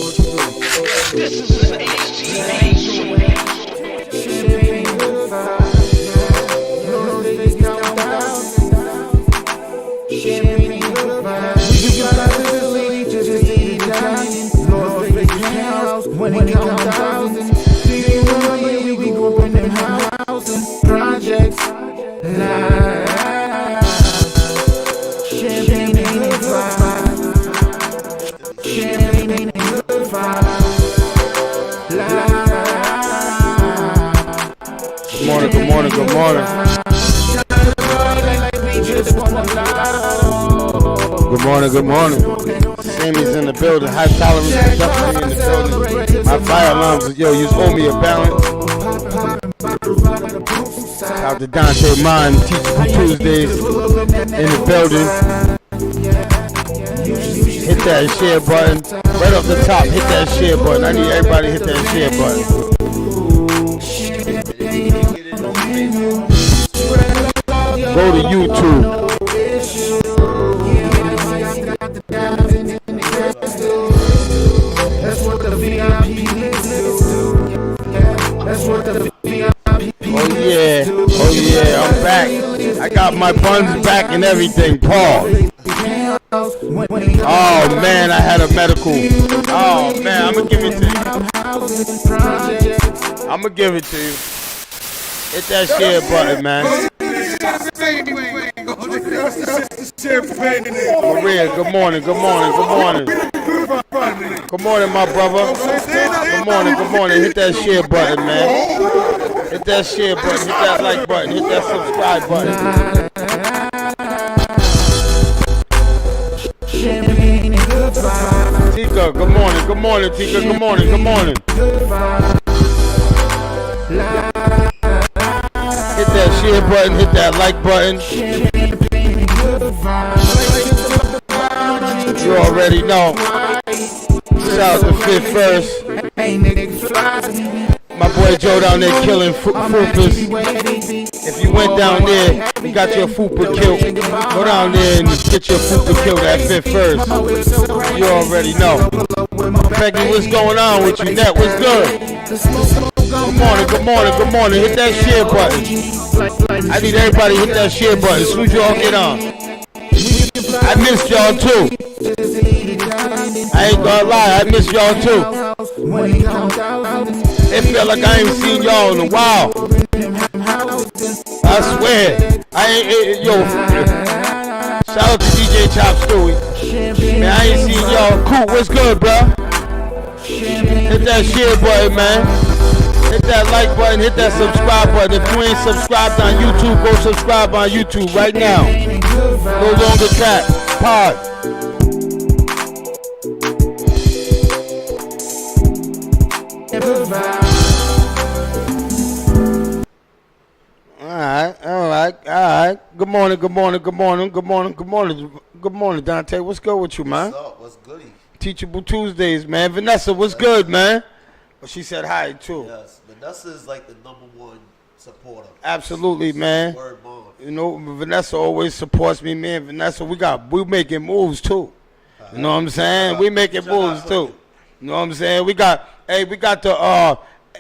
This is an HT when it comes thousands, we go up in them houses, projects, champagne ain't a vibe, champagne ain't a good vibe, Good morning, good morning, good morning. Good morning, good morning. Sammy's in the building. High tolerance definitely in the building. My fire alarms, yo, you owe me a balance. Out to Dante Mine, Teachable Tuesdays in the building. Hit that share button. Right off the top, hit that share button. I need everybody to hit that share button. Go to YouTube. Oh yeah, I'm back. I got my buns back and everything, Paul. Oh man, I had a medical. Oh man, I'm gonna give it to you. I'm gonna give it to you. Hit that share button, man. Maria, good morning, good morning, good morning. Good morning, my brother. Good morning, good morning. Hit that share button, man. Hit that share button, hit that like button, hit that subscribe button. Tika, good morning, good morning, Tika, good morning, good morning. Hit that share button, hit that like button. You already know. Shout out to Fifth First. My boy Joe down there killing Fupas. If you went down there, you got your Fupa killed. Go down there and get your Fupa killed at Fifth First. You already know. Peggy, what's going on with you? Net, what's good? Good morning, good morning, good morning. Hit that share button. I need everybody to hit that share button as soon as y'all get on. I missed y'all too. I ain't gonna lie, I missed y'all too. It felt like I ain't seen y'all in a while. I swear. I ain't, yo. Shout out to DJ Chop Stewie. Man, I ain't seen y'all. Cool, what's good, bro? Hit that share button, man. Hit that like button, hit that subscribe button. If you ain't subscribed on YouTube, go subscribe on YouTube right now. No longer track. Pod. Alright. Good morning, good morning, good morning, good morning, good morning, good morning, Dante. What's good with you, man? What's up? What's goody? Teachable Tuesdays, man. Vanessa, what's good, man? Well, she said hi, too. Yes, Vanessa is like the #1 supporter. Absolutely, man. Word bond. You know, Vanessa always supports me, man. Vanessa, we making moves, too. You know what I'm saying? We making moves, too. You know what I'm saying? We got the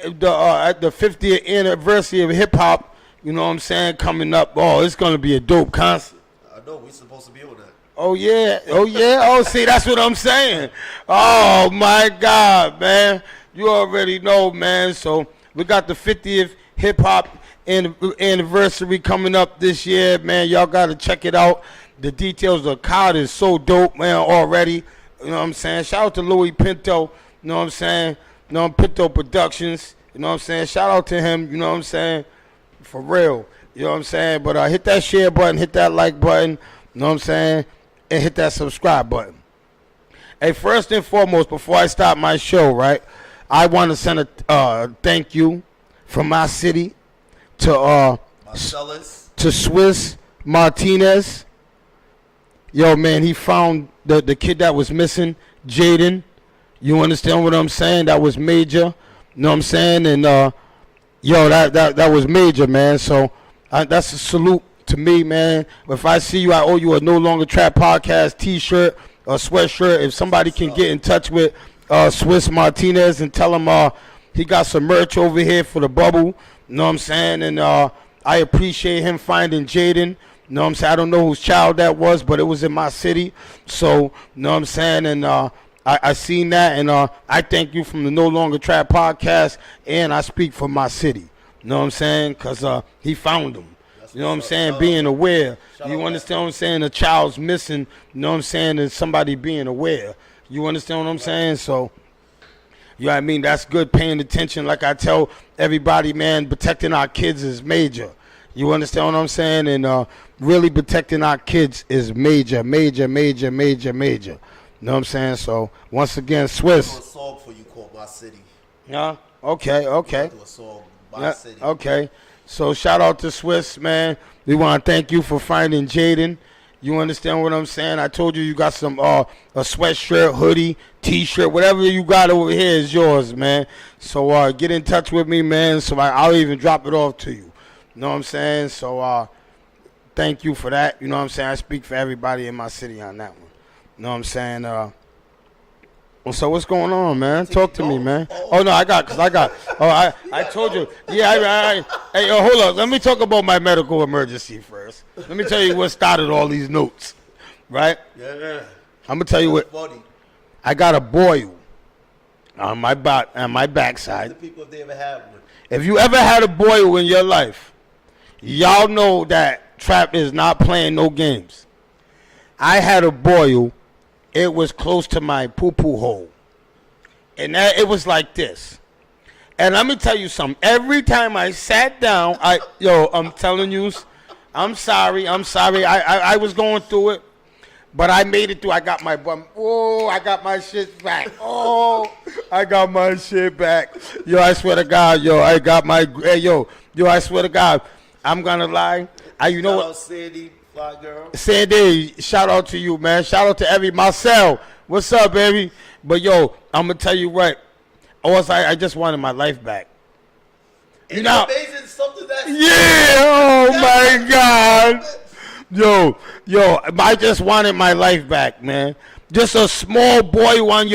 50th anniversary of hip hop. You know what I'm saying? Coming up. Oh, it's gonna be a dope concert. I know we supposed to be on that. Oh yeah. Oh, see, that's what I'm saying. Oh my God, man. You already know, man. So we got the 50th hip hop anniversary coming up this year, man. Y'all gotta check it out. The details of the card is so dope, man. Already. You know what I'm saying? Shout out to Louis Pinto. You know what I'm saying? You know, Pinto Productions. You know what I'm saying? Shout out to him. You know what I'm saying? For real. You know what I'm saying? But hit that share button, hit that like button. You know what I'm saying? And hit that subscribe button. Hey, first and foremost, before I start my show, right, I want to send a thank you from my city to Swiss Martinez. Yo, man, he found the kid that was missing, Jaden. You understand what I'm saying? That was major. You know what I'm saying? And yo, that was major, man. So that's a salute to me, man. If I see you, I owe you a No Longer Trap Podcast T-shirt or sweatshirt. If somebody can get in touch with Swiss Martinez and tell him he got some merch over here for the bubble. You know what I'm saying? And I appreciate him finding Jaden. You know what I'm saying? I don't know whose child that was, but it was in my city. So, you know what I'm saying? And I seen that, and I thank you from the No Longer Trap podcast, and I speak for my city. You know what I'm saying? Because he found him. You know what I'm saying? Being aware. You understand what I'm saying? A child's missing. You know what I'm saying? And somebody being aware. You understand what I'm saying? So, you know what I mean? That's good, paying attention. Like I tell everybody, man, protecting our kids is major. You understand what I'm saying? And really protecting our kids is major, major, major, major, major. You know what I'm saying? So, once again, I do a Swiss. song for you called My City. Yeah? Okay, okay. I do a song, My Yeah, City. okay. So shout out to Swiss, man. We want to thank you for finding Jaden. You understand what I'm saying? I told you got some a sweatshirt, hoodie, T-shirt, whatever you got over here is yours, man. So get in touch with me, man. So I'll even drop it off to you. You know what I'm saying? So thank you for that. You know what I'm saying? I speak for everybody in my city on that one. You know what I'm saying? So what's going on, man? Talk to me, man. Oh no, I told you. Yeah, hey, yo, hold on. Let me talk about my medical emergency first. Let me tell you what started all these notes, right? Yeah. I'm gonna tell you what. Funny. I got a boil on my The backside. people, if they ever had one. If you ever had a boil in your life, y'all know that Trap is not playing no games. I had a boil. It was close to my poo-poo hole. And it was like this. And let me tell you something. Every time I sat down, I'm telling you, I'm sorry. I was going through it. But I made it through. I got my bum. Oh, I got my shit back. Oh, I got my shit back. Yo, I swear to God, I got my, I swear to God, I'm going to lie. You know Shout what? out Sandy, fly girl. Sandy, shout out to you, man. Shout out to Marcel. What's up, baby? But yo, I'm gonna tell you what. I just wanted my life back. It's amazing something that. Yeah. Oh my God. Yo, I just wanted my life back, man. Just a small boy on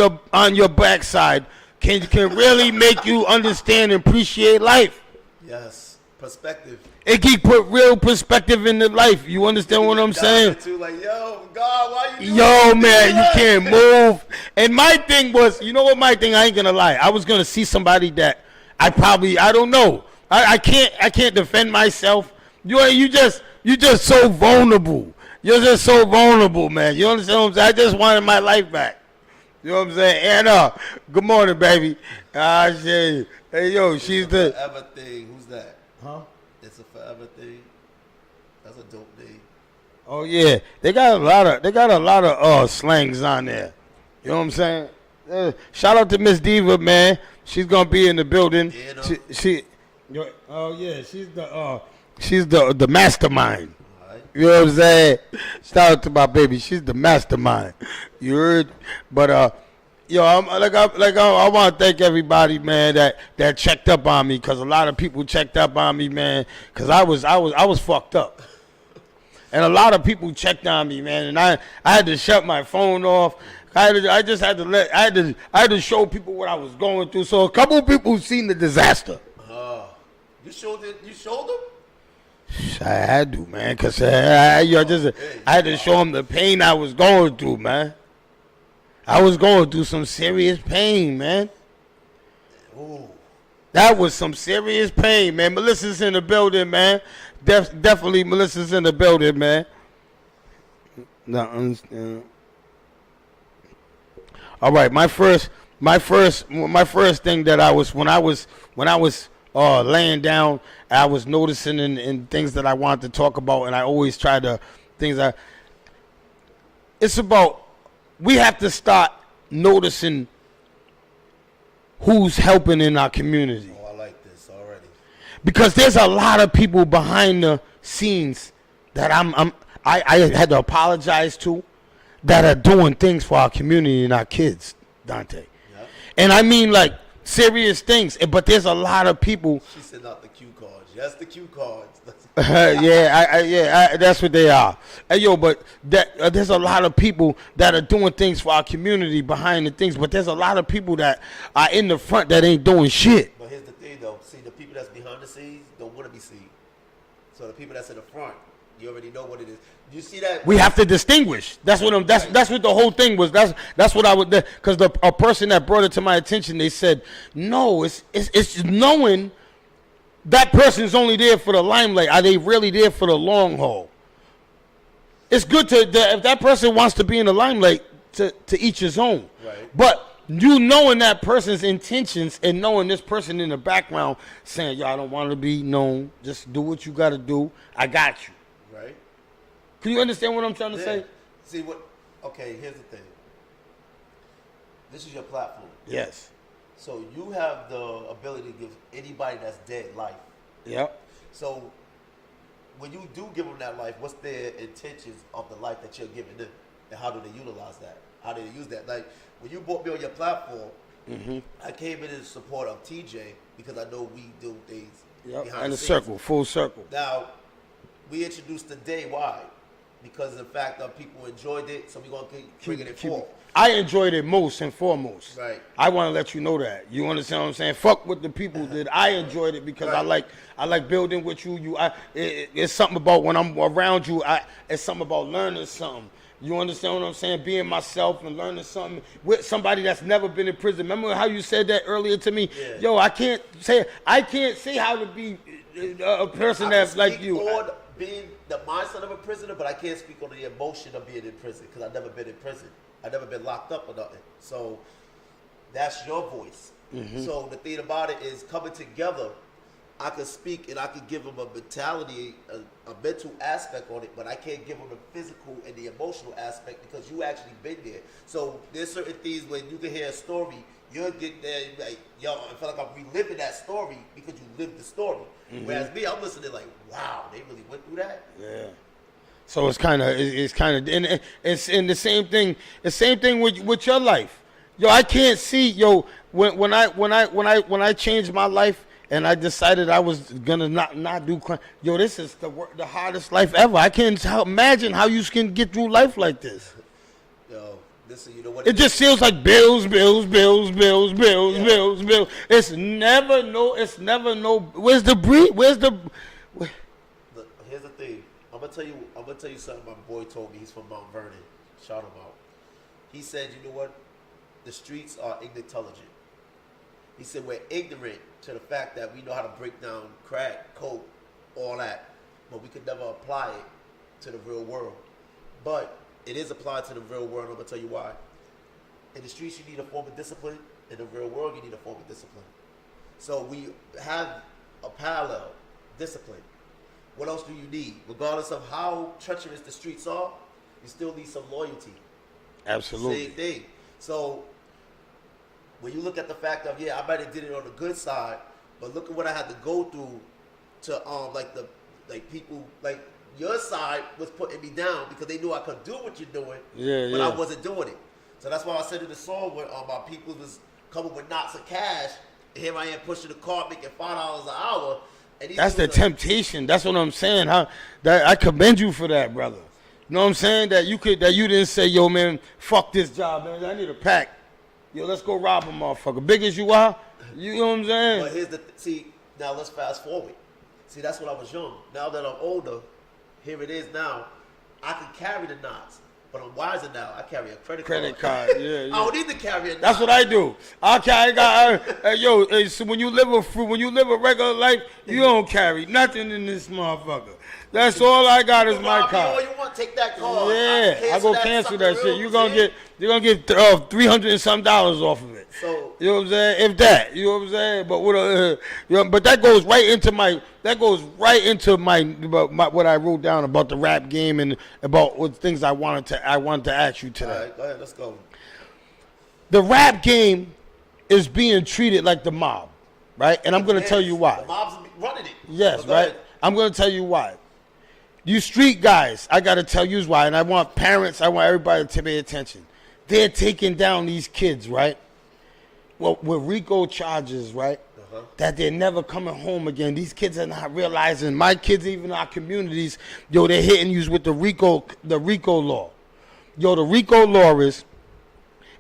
your backside can really make you understand and appreciate life. Yes, perspective. It can put real perspective into life. You understand what I'm saying? Too, like, yo, God, why you doing Yo, this? man, you can't move. And my thing was, you know what my thing, I ain't gonna lie. I was gonna see somebody that I don't know. I can't defend myself. You just so vulnerable. You're just so vulnerable, man. You understand what I'm saying? I just wanted my life back. You know what I'm saying? And good morning, baby. Shit. Hey, yo, she's the Forever thing. Who's that? Huh? It's a forever thing. That's a dope name. Oh yeah, they got a lot of slangs on there. You know what I'm saying? Shout out to Miss Diva, man. She's gonna be in the building. Yeah, no. She's the mastermind. All right. You know what I'm saying? Shout out to my baby. She's the mastermind. You heard? But I want to thank everybody, man, that checked up on me, because a lot of people checked up on me, man, because I was fucked up. And a lot of people checked on me, man, and I had to shut my phone off. I had to show people what I was going through. So a couple of people seen the disaster. You showed it. You showed them. I had to, man, because I had to show them the pain I was going through, man. I was going through some serious pain, man. Ooh. That was some serious pain, man. Melissa's in the building, man. Definitely Melissa's in the building, man. Not understand. All right, my first thing that I was when I was laying down, I was noticing in things that I wanted to talk about, and I always try to it's about, we have to start noticing who's helping in our community. Oh, I like this already. Because there's a lot of people behind the scenes that I had to apologize to, that are doing things for our community and our kids, Dante. Yep. And I mean, like, serious things. But there's a lot of people. She said not the cue cards. Yes, the cue cards. That's what they are. Hey, yo, but there's a lot of people that are doing things for our community behind the things, but there's a lot of people that are in the front that ain't doing shit. But here's the thing, though. See, the people that's behind the scenes don't want to be seen. So the people that's in the front, you already know what it is. You see that? We have to distinguish. That's what that's what the whole thing was. That's what I would, because a person that brought it to my attention, they said, no, it's knowing that person's only there for the limelight. Are they really there for the long haul? It's good if that person wants to be in the limelight, to each his own. Right. But you knowing that person's intentions and knowing this person in the background saying, yo, I don't want to be known. Just do what you got to do. I got you. Right. Can you understand what I'm trying to say? See what? Okay, here's the thing. This is your platform. Yes. So you have the ability to give anybody that's dead life. Yep. So when you do give them that life, what's their intentions of the life that you're giving them, and how do they utilize that? How do they use that? Like when you brought me on your platform, I came in support of TJ because I know we do things behind In the a scenes. circle, full circle. Now we introduced today. Why? Because of the fact that people enjoyed it, so we're gonna keep bringing it forth. I enjoyed it most and foremost. Right. I want to let you know that. You understand what I'm saying? Fuck what the people did. I enjoyed it because Right. I like building with you. It's something about when I'm around you. It's something about learning something. You understand what I'm saying? Being myself and learning something with somebody that's never been in prison. Remember how you said that earlier to me? Yeah. Yo, I can't say how to be a person that's like you. On being the mindset of a prisoner, but I can't speak on the emotion of being in prison because I've never been in prison. I've never been locked up or nothing. So that's your voice. So the thing about it is coming together. I could speak and I could give them a mentality, a mental aspect on it, but I can't give them the physical and the emotional aspect because you actually been there. So there's certain things when you can hear a story, you'll get there and be like, yo, I feel like I'm reliving that story because you lived the story. Whereas me, I'm listening like, wow, they really went through that? Yeah. So it's kind of, and it's in the same thing. The same thing with your life. Yo, I can't see. Yo, when I changed my life and I decided I was gonna not do crime. Yo, this is the hardest life ever. I can't imagine how you can get through life like this. Yo, listen, you know what? It just feels like bills. It's never no. Where's the breed? Here's the thing. I'm gonna tell you something my boy told me. He's from Mount Vernon. Shout him out. He said, you know what? The streets are intelligent. He said we're ignorant to the fact that we know how to break down crack, coke, all that, but we could never apply it to the real world. But it is applied to the real world. I'm gonna tell you why. In the streets, you need a form of discipline. In the real world, you need a form of discipline. So we have a parallel discipline. What else do you need? Regardless of how treacherous the streets are, you still need some loyalty. Absolutely. Same thing. So when you look at the fact of, yeah, I might have did it on the good side, but look at what I had to go through to people like your side was putting me down because they knew I could do what you're doing, but I wasn't doing it. So that's why I said in the song where my people was coming with knots of cash, and here I am pushing the cart making $5 an hour. And that's the temptation. That's what I'm saying. I commend you for that, brother. You know what I'm saying? That you didn't say, yo, man, fuck this job, man. I need a pack. Yo, let's go rob a motherfucker. Big as you are, you know what I'm saying? But here's now let's fast forward. See, that's when I was young. Now that I'm older, here it is now. I can carry the knots, but I'm wiser now. I carry a credit card. Yeah. I don't need to carry a knot. That's what I do. So when you live a regular life, you don't carry nothing in this motherfucker. That's all I got is my card. You want to take that card? Yeah, I go cancel that shit. You're gonna get $300 and some off of it. So you know what I'm saying? If that, you know what I'm saying. But but that goes right into my what I wrote down about the rap game and about what things I wanted to ask you today. All right, go ahead, let's go. The rap game is being treated like the mob, right? And I'm gonna tell you why. The mob's running it. Yes, So go right. ahead. I'm gonna tell you why. You street guys, I gotta tell you why, and I want parents, I want everybody to pay attention. They're taking down these kids, right? well, with RICO charges, right? That they're never coming home again. These kids are not realizing. My kids, even our communities, yo, they're hitting you with the RICO law. Yo, the RICO law is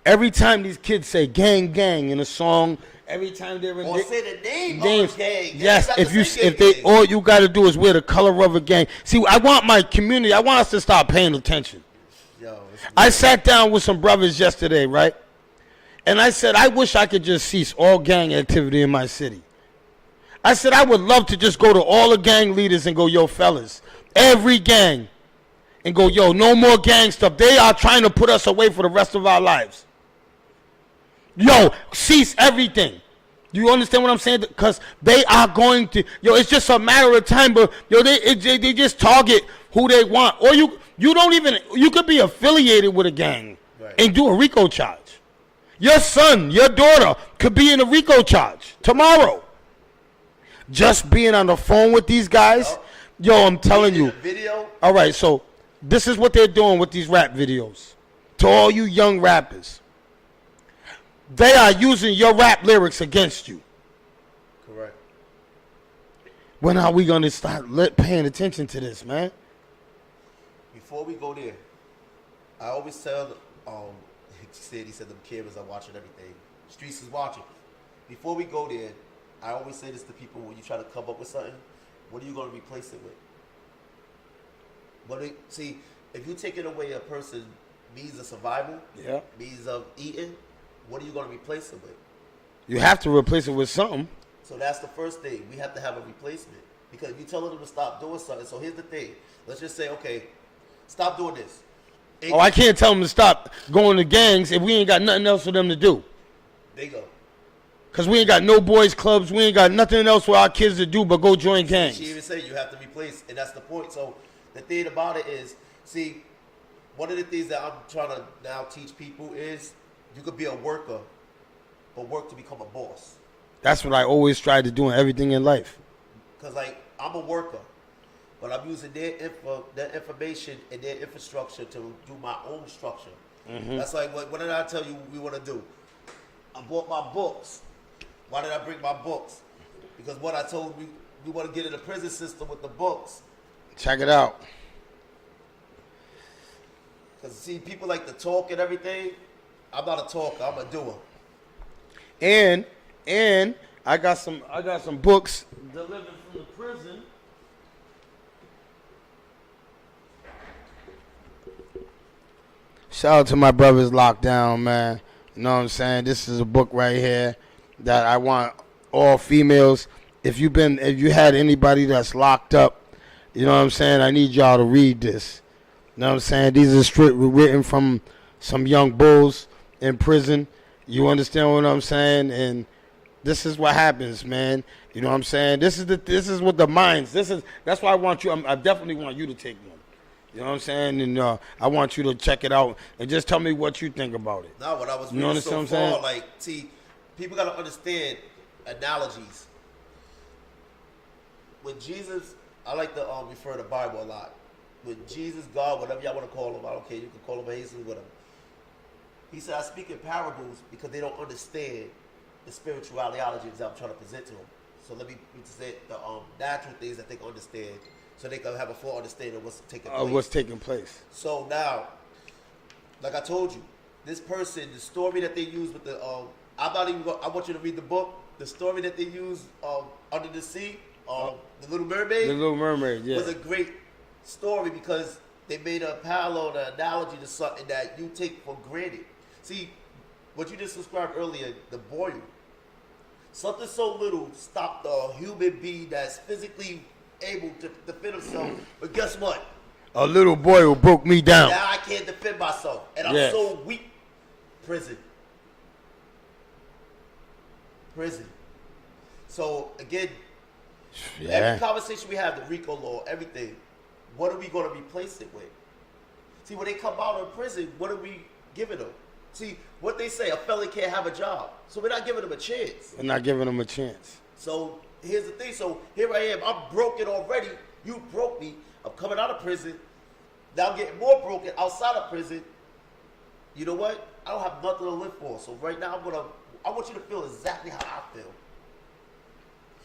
every time these kids say gang, gang in a song, every time they're in Or say the name names, of a gang. yes, They if don't have to say they gang. all you got to do is wear the color of a gang. See, I want my community. I want us to start paying attention. Yo, I sat down with some brothers yesterday, right? And I said, I wish I could just cease all gang activity in my city. I said, I would love to just go to all the gang leaders and go, yo, fellas, every gang, and go, yo, no more gang stuff. They are trying to put us away for the rest of our lives. Yo, cease everything. Do you understand what I'm saying? Because they are going to, yo, it's just a matter of time, but yo, they just target who they want. Or you don't even, you could be affiliated with a gang and do a RICO charge. Your son, your daughter could be in a RICO charge tomorrow. Just being on the phone with these guys, yo, I'm telling you. Video? All right, so this is what they're doing with these rap videos. To all you young rappers, they are using your rap lyrics against you. Correct. When are we going to start paying attention to this, man? Before we go there, I always tell, he said them cameras are watching everything. Streets is watching. Before we go there, I always say this to people when you try to come up with something, what are you going to replace it with? See, if you're taking away a person's means of survival, means of eating, what are you going to replace it with? You have to replace it with something. So that's the first thing. We have to have a replacement. Because if you tell them to stop doing something, so here's the thing. Let's just say, okay, stop doing this. Oh, I can't tell them to stop going to gangs if we ain't got nothing else for them to do. There you go. Because we ain't got no boys clubs. We ain't got nothing else for our kids to do but go join gangs. She even said you have to replace, and that's the point. So the thing about it is, see, one of the things that I'm trying to now teach people is you could be a worker, but work to become a boss. That's what I always try to do in everything in life. Because, like, I'm a worker, but I'm using their information and their infrastructure to do my own structure. That's like, what did I tell you we want to do? I bought my books. Why did I bring my books? Because what I told you, we want to get in the prison system with the books. Check it out. Because, see, people like to talk and everything. I'm not a talker. I'm a doer. And I got some books delivered from the prison. Shout out to my brothers locked down, man. You know what I'm saying? This is a book right here that I want all females. If you had anybody that's locked up, you know what I'm saying? I need y'all to read this. You know what I'm saying? These are written from some young bulls in prison. You understand what I'm saying? And this is what happens, man. You know what I'm saying? This is what the minds. That's why I want you. I definitely want you to take one. You know what I'm saying? And I want you to check it out and just tell me what you think about it. Now, what I was You know reading what I'm so saying? far, like, see, people got to understand analogies. With Jesus, I like to refer to the Bible a lot. With Jesus, God, whatever y'all want to call him, I don't care. You can call him Jesus, whatever. He said, I speak in parables because they don't understand the spiritualities that I'm trying to present to them. So let me present the natural things that they can understand so they can have a full understanding of what's taking place. So now, like I told you, this person, the story that they use with the, I want you to read the book, the story that they use Under the Sea, The Little Mermaid. The Little Mermaid, yeah. Was a great story because they made a parallel, an analogy to something that you take for granted. See, what you just described earlier, the boil. Something so little stopped a human being that's physically able to defend himself. But guess what? A little boy who broke me down. Now I can't defend myself. And I'm Yes. so weak. Prison. So, again, every conversation we have, the RICO law, everything, what are we going to replace it with? See, when they come out of prison, what are we giving them? See, what they say, a felon can't have a job. So we're not giving them a chance. We're not giving them a chance. So here's the thing. So here I am. I'm broken already. You broke me. I'm coming out of prison. Now I'm getting more broken outside of prison. You know what? I don't have nothing to live for. So right now I want you to feel exactly how I feel.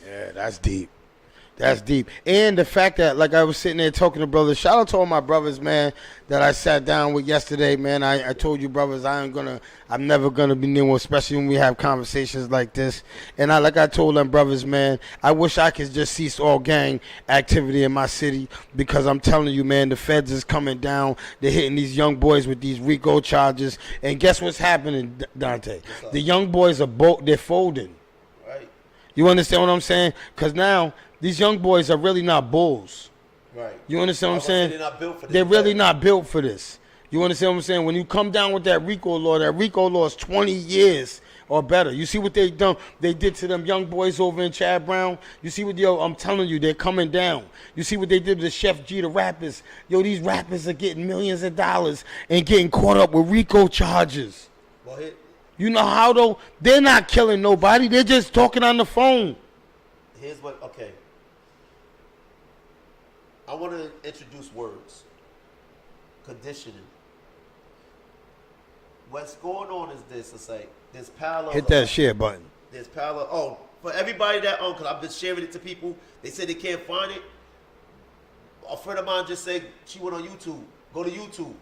Yeah, that's deep. That's deep. And the fact that, like I was sitting there talking to brothers, shout out to all my brothers, man, that I sat down with yesterday, man. I told you, brothers, I'm never gonna be near one, especially when we have conversations like this. And like I told them brothers, man, I wish I could just cease all gang activity in my city, because I'm telling you, man, the feds is coming down. They're hitting these young boys with these RICO charges. And guess what's happening, Dante? The young boys they're folding. Right. You understand what I'm saying? Because now these young boys are really not bulls. Right. You understand what I'm saying? They're not built for this. They're really not built for this. You understand what I'm saying? When you come down with that RICO law is 20 years or better. You see what they did to them young boys over in Chad Brown? You see what, I'm telling you, they're coming down. You see what they did to Chef G, the rappers? Yo, these rappers are getting millions of dollars and getting caught up with RICO charges. Well, You know how, though? They're not killing nobody. They're just talking on the phone. here's what, okay. I want to introduce words. Conditioning. What's going on is this. It's like, there's parallel. Hit that share button. There's parallel. Oh, for everybody that because I've been sharing it to people. They said they can't find it. A friend of mine just said she went on YouTube. Go to YouTube.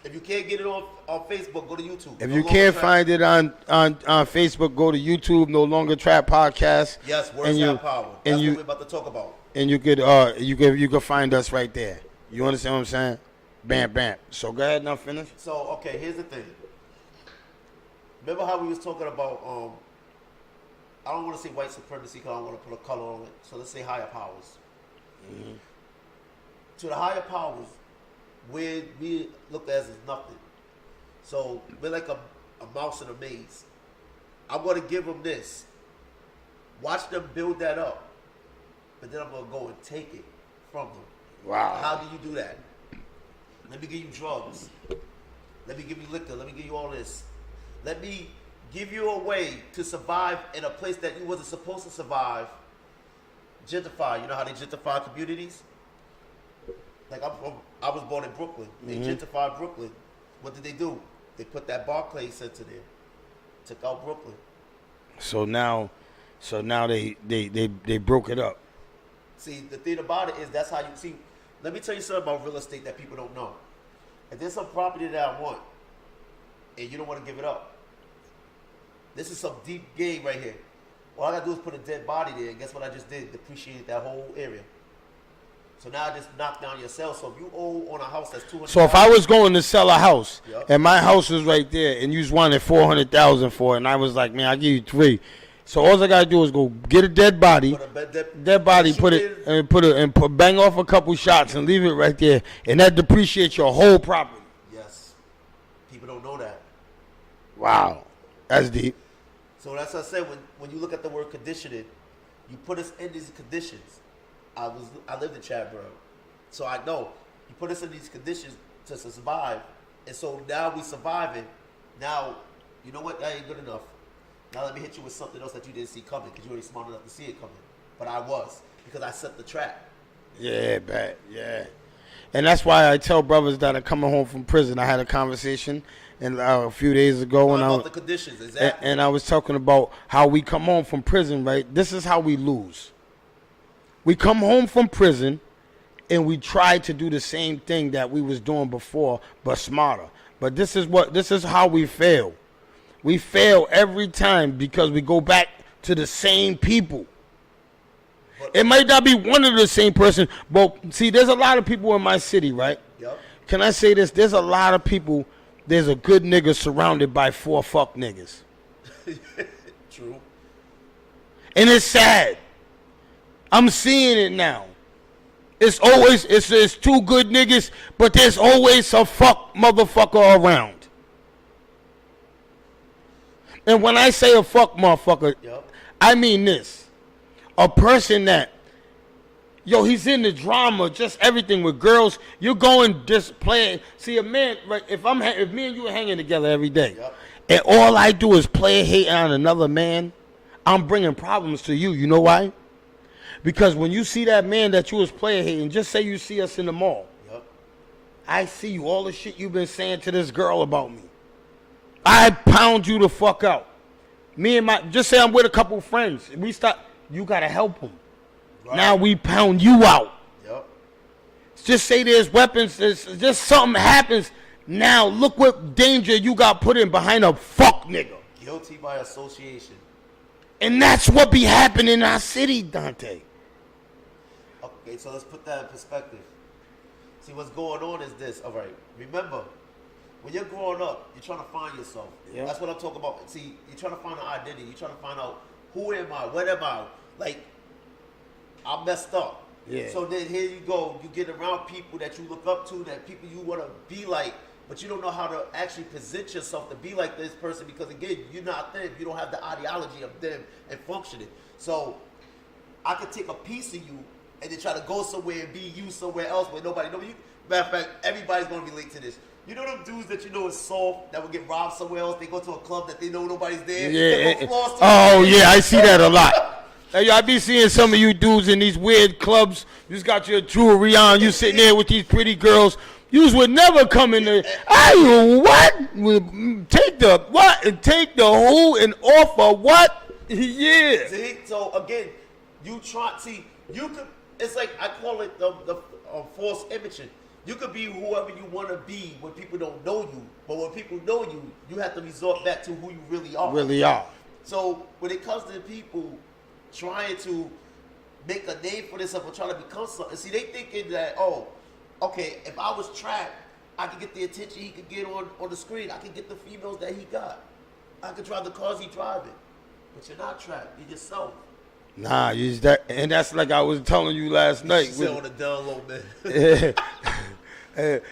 If you can't get it on Facebook, go to YouTube. If you can't find it on Facebook, go to YouTube. No Longer Trap Podcast. Yes, words have power. That's what we're about to talk about. And you could find us right there. You understand what I'm saying? Bam, bam. So go ahead, now finish. So okay, here's the thing. Remember how we was talking about I don't want to say white supremacy because I don't want to put a color on it. So let's say higher powers. Mm-hmm. To the higher powers, we look as nothing. So we're like a mouse in a maze. I'm going to give them this. Watch them build that up. But then I'm going to go and take it from them. Wow. How do you do that? Let me give you drugs. Let me give you liquor. Let me give you all this. Let me give you a way to survive in a place that you wasn't supposed to survive. Gentrify. You know how they gentrify communities? Like I was born in Brooklyn. They gentrified Brooklyn. What did they do? They put that Barclays Center there. Took out Brooklyn. So now they broke it up. See, the thing about it is that's how you see. Let me tell you something about real estate that people don't know. If there's some property that I want, and you don't want to give it up, this is some deep game right here. All I gotta do is put a dead body there, and guess what I just did? Depreciated that whole area. So now I just knocked down your sale. So if you owe on a house that's $200,000. So if I was going to sell a house, Yep. and my house was right there, and you just wanted $400,000 for it, and I was like, man, I'll give you $3. So all I gotta do is go get a dead body, bang off a couple shots and leave it right there, and that depreciates your whole property. Yes. People don't know that. Wow, that's deep. So that's what I said. When you look at the word conditioning, you put us in these conditions. I lived in Chad Brown, so I know you put us in these conditions to survive, and so now we surviving. Now, you know what? That ain't good enough. Now let me hit you with something else that you didn't see coming because you already smart enough to see it coming. But I was because I set the trap. Yeah, bet. Yeah. And that's why I tell brothers that are coming home from prison. I had a conversation a few days ago. About the conditions, exactly. And I was talking about how we come home from prison, right? This is how we lose. We come home from prison and we try to do the same thing that we was doing before, but smarter. But this is how we fail. We fail every time because we go back to the same people. It might not be one of the same person, but see, there's a lot of people in my city, right? Yep. Can I say this? There's a lot of people. There's a good nigga surrounded by 4 fuck niggas. True. And it's sad. I'm seeing it now. It's 2 good niggas, but there's always a fuck motherfucker around. And when I say a fuck motherfucker, Yep. I mean this. A person that, he's in the drama, just everything with girls. You're going just playing. See, a man, right? If me and you are hanging together every day, Yep. and all I do is play hate on another man, I'm bringing problems to you. You know why? Because when you see that man that you was playing hating, just say you see us in the mall. Yep. I see you, all the shit you've been saying to this girl about me. I pound you the fuck out. just say I'm with a couple friends. We start. You gotta help them. Right. Now we pound you out. Yep. Just say there's weapons. There's just something happens. Now look what danger you got put in behind a fuck nigga. Guilty by association. And that's what be happening in our city, Dante. Okay, so let's put that in perspective. See, what's going on is this. All right, remember, when you're growing up, you're trying to find yourself. Yeah. That's what I'm talking about. See, you're trying to find an identity. You're trying to find out, who am I? What am I? Like, I messed up. Yeah. So then here you go. You get around people that you look up to, that people you want to be like, but you don't know how to actually present yourself to be like this person because, again, you're not them. You don't have the ideology of them and functioning. So I could take a piece of you and then try to go somewhere and be you somewhere else where nobody knows you. Matter of fact, everybody's going to relate to this. You know them dudes that you know is soft that will get robbed somewhere else? They go to a club that they know nobody's there. They go floss to Oh, the- yeah, I see that a lot. Hey, yo, I be seeing some of you dudes in these weird clubs. You just got your jewelry on. You sitting there with these pretty girls. Yous would never come in there. What? Take the what and take the who and offer what? Yeah. See? So again, you try. See, you could. It's like I call it the false imaging. You could be whoever you want to be when people don't know you, but when people know you, you have to resort back to who you really are. Really are. So when it comes to people trying to make a name for themselves or trying to become something, see, they thinking that, oh, okay, if I was trapped, I could get the attention he could get on the screen. I could get the females that he got. I could drive the cars he driving. But you're not trapped. You're yourself. Nah, and that's like I was telling you last night. You sit on the down low, man.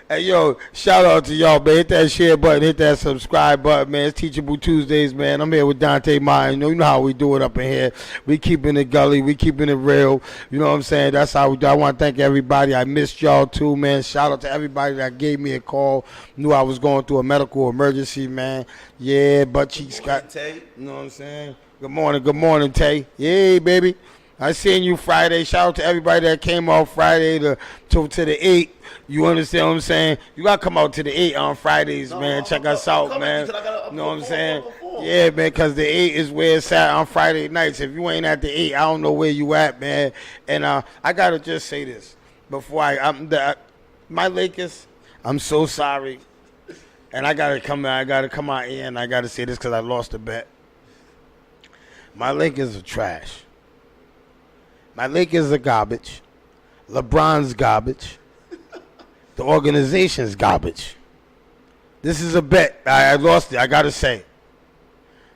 Hey, yo, shout out to y'all, man. Hit that share button, hit that subscribe button, man. It's Teachable Tuesdays, man. I'm here with Dante Martin. You know how we do it up in here. We keeping it gully. We keeping it real. You know what I'm saying? That's how we do. I want to thank everybody. I missed y'all, too, man. Shout out to everybody that gave me a call. Knew I was going through a medical emergency, man. Yeah, butt cheeks got. Tay. You know what I'm saying? Good morning, Tay. Yeah, baby. I seen you Friday. Shout out to everybody that came out Friday to the 8. You understand what I'm saying? You gotta come out to the 8 on Fridays, man. Check us out, man. You know what I'm saying? Yeah, man, because the 8 is where it's at on Friday nights. If you ain't at the 8, I don't know where you at, man. And I gotta just say this before my Lakers. I'm so sorry, and I gotta come out here and I gotta say this because I lost a bet. My Lakers are trash. My Lakers are garbage. LeBron's garbage. The organization's garbage. This is a bet. I lost it. I got to say.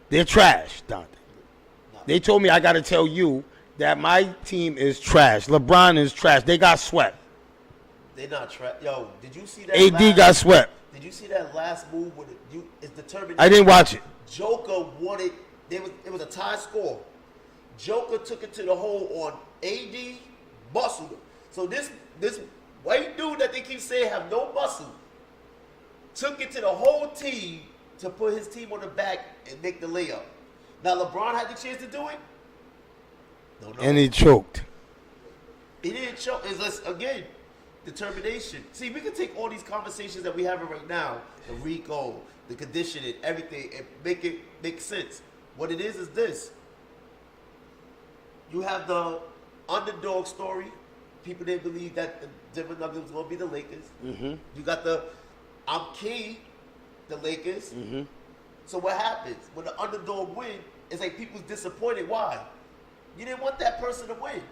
They're trash, Dante. They told me I got to tell you that my team is trash. LeBron is trash. They got swept. They're not trash. Yo, did you see that? AD got swept. Did you see that last move with it's determined? I didn't watch it. Joker wanted. It was a tie score. Joker took it to the hole on AD, muscled him. So this white dude that they keep saying have no muscle took it to the whole team to put his team on the back and make the layup. Now LeBron had the chance to do it. No. And he choked. He didn't choke. It's just, again, determination. See, we can take all these conversations that we having right now, the RICO, the conditioning, everything, and make it make sense. What it is this. You have the underdog story. People didn't believe that the Denver Nuggets was going to be the Lakers. Mm-hmm. You got the I'm king, the Lakers. Mm-hmm. So what happens? When the underdog win, it's like people's disappointed. Why? You didn't want that person to win.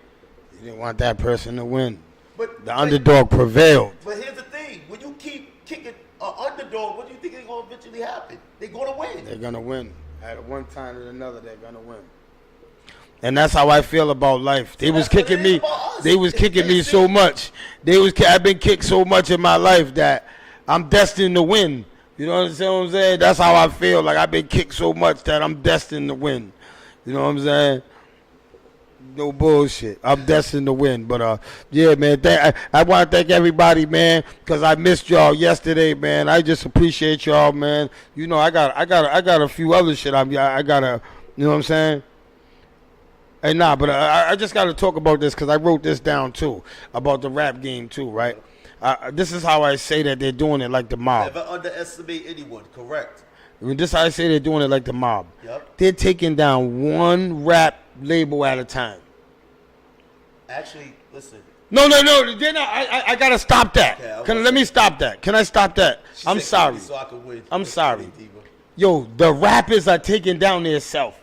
You didn't want that person to win. But The underdog prevailed. But here's the thing. When you keep kicking an underdog, what do you think is going to eventually happen? They're going to win. They're going to win. At one time or another, they're going to win. And that's how I feel about life. They was kicking me. They was kicking me so much. I've been kicked so much in my life that I'm destined to win. You know what I'm saying? That's how I feel. Like I've been kicked so much that I'm destined to win. You know what I'm saying? No bullshit. I'm destined to win. But yeah, man. I want to thank everybody, man, because I missed y'all yesterday, man. I just appreciate y'all, man. You know, I got a few other shit. I gotta. You know what I'm saying? Hey, nah, but I just got to talk about this because I wrote this down, too, about the rap game, too, right? This is how I say that they're doing it like the mob. Never underestimate anyone, correct? This I say they're doing it like the mob. Yep. They're taking down one rap label at a time. Actually, listen. No, they're not. I gotta stop that. Okay, Let me stop that. Can I stop that? She I'm said, sorry. So I can win. I'm That's sorry. funny, Diva. Yo, the rappers are taking down their self.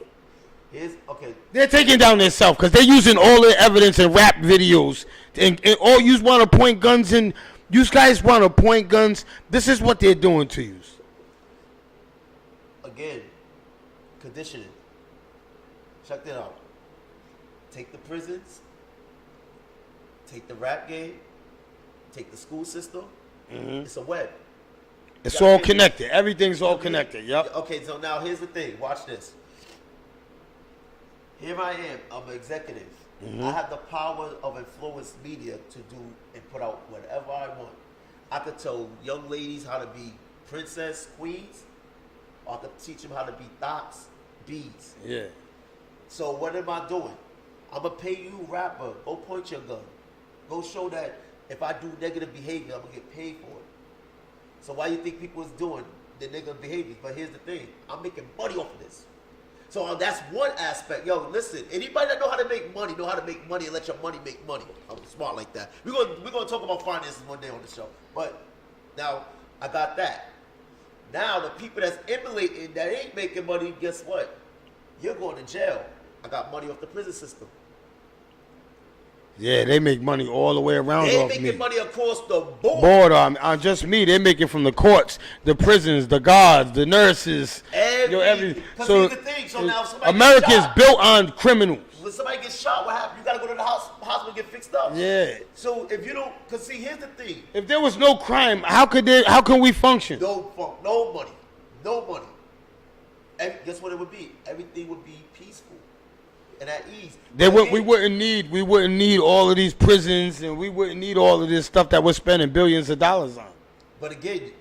Okay. They're taking down their self because they're using all the evidence in rap videos. And all you want to point guns and you guys want to point guns. This is what they're doing to you. Again, conditioning. Check that out. Take the prisons. Take the rap game. Take the school system. It's a web. It's You all gotta connected. Everything's all connected. Yep. Okay, so now here's the thing. Watch this. Here I am. I'm an executive. I have the power of influence media to do and put out whatever I want. I could tell young ladies how to be princess, queens, or I could teach them how to be thoughts, bees. Yeah. So what am I doing? I'm going to pay you, rapper. Go point your gun. Go show that if I do negative behavior, I'm going to get paid for it. So why you think people is doing the negative behaviors? But here's the thing. I'm making money off of this. So that's one aspect. Yo, listen, anybody that know how to make money, and let your money make money. I'm smart like that. We're gonna talk about finances one day on the show. But now I got that. Now the people that's emulating that ain't making money, guess what? You're going to jail. I got money off the prison system. Yeah, they make money all the way around They off making me. money across the board. On just me. They make it from the courts, the prisons, the guards, the nurses. Because here's the thing. So now if somebody America gets is shot, built on criminals. when somebody gets shot, what happens? You got to go to the hospital and get fixed up. Yeah. So if you don't, because see, here's the thing. If there was no crime, how can we function? No money. Guess what it would be? Everything would be peaceful and at ease. We wouldn't need all of these prisons, and we wouldn't need all of this stuff that we're spending billions of dollars on. But again,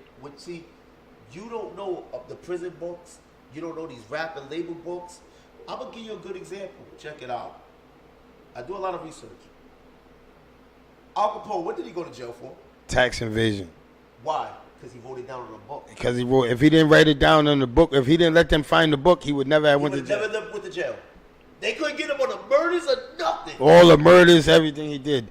you don't know of the prison books. You don't know these rap and label books. I'm gonna give you a good example. Check it out. I do a lot of research. Al Capone, what did he go to jail for? Tax invasion. Why? Because he wrote it down in a book. Because if he didn't write it down in the book, if he didn't let them find the book, he would never have He went to would jail. never lived with the jail. They couldn't get him on the murders or nothing. All the murders, everything he did,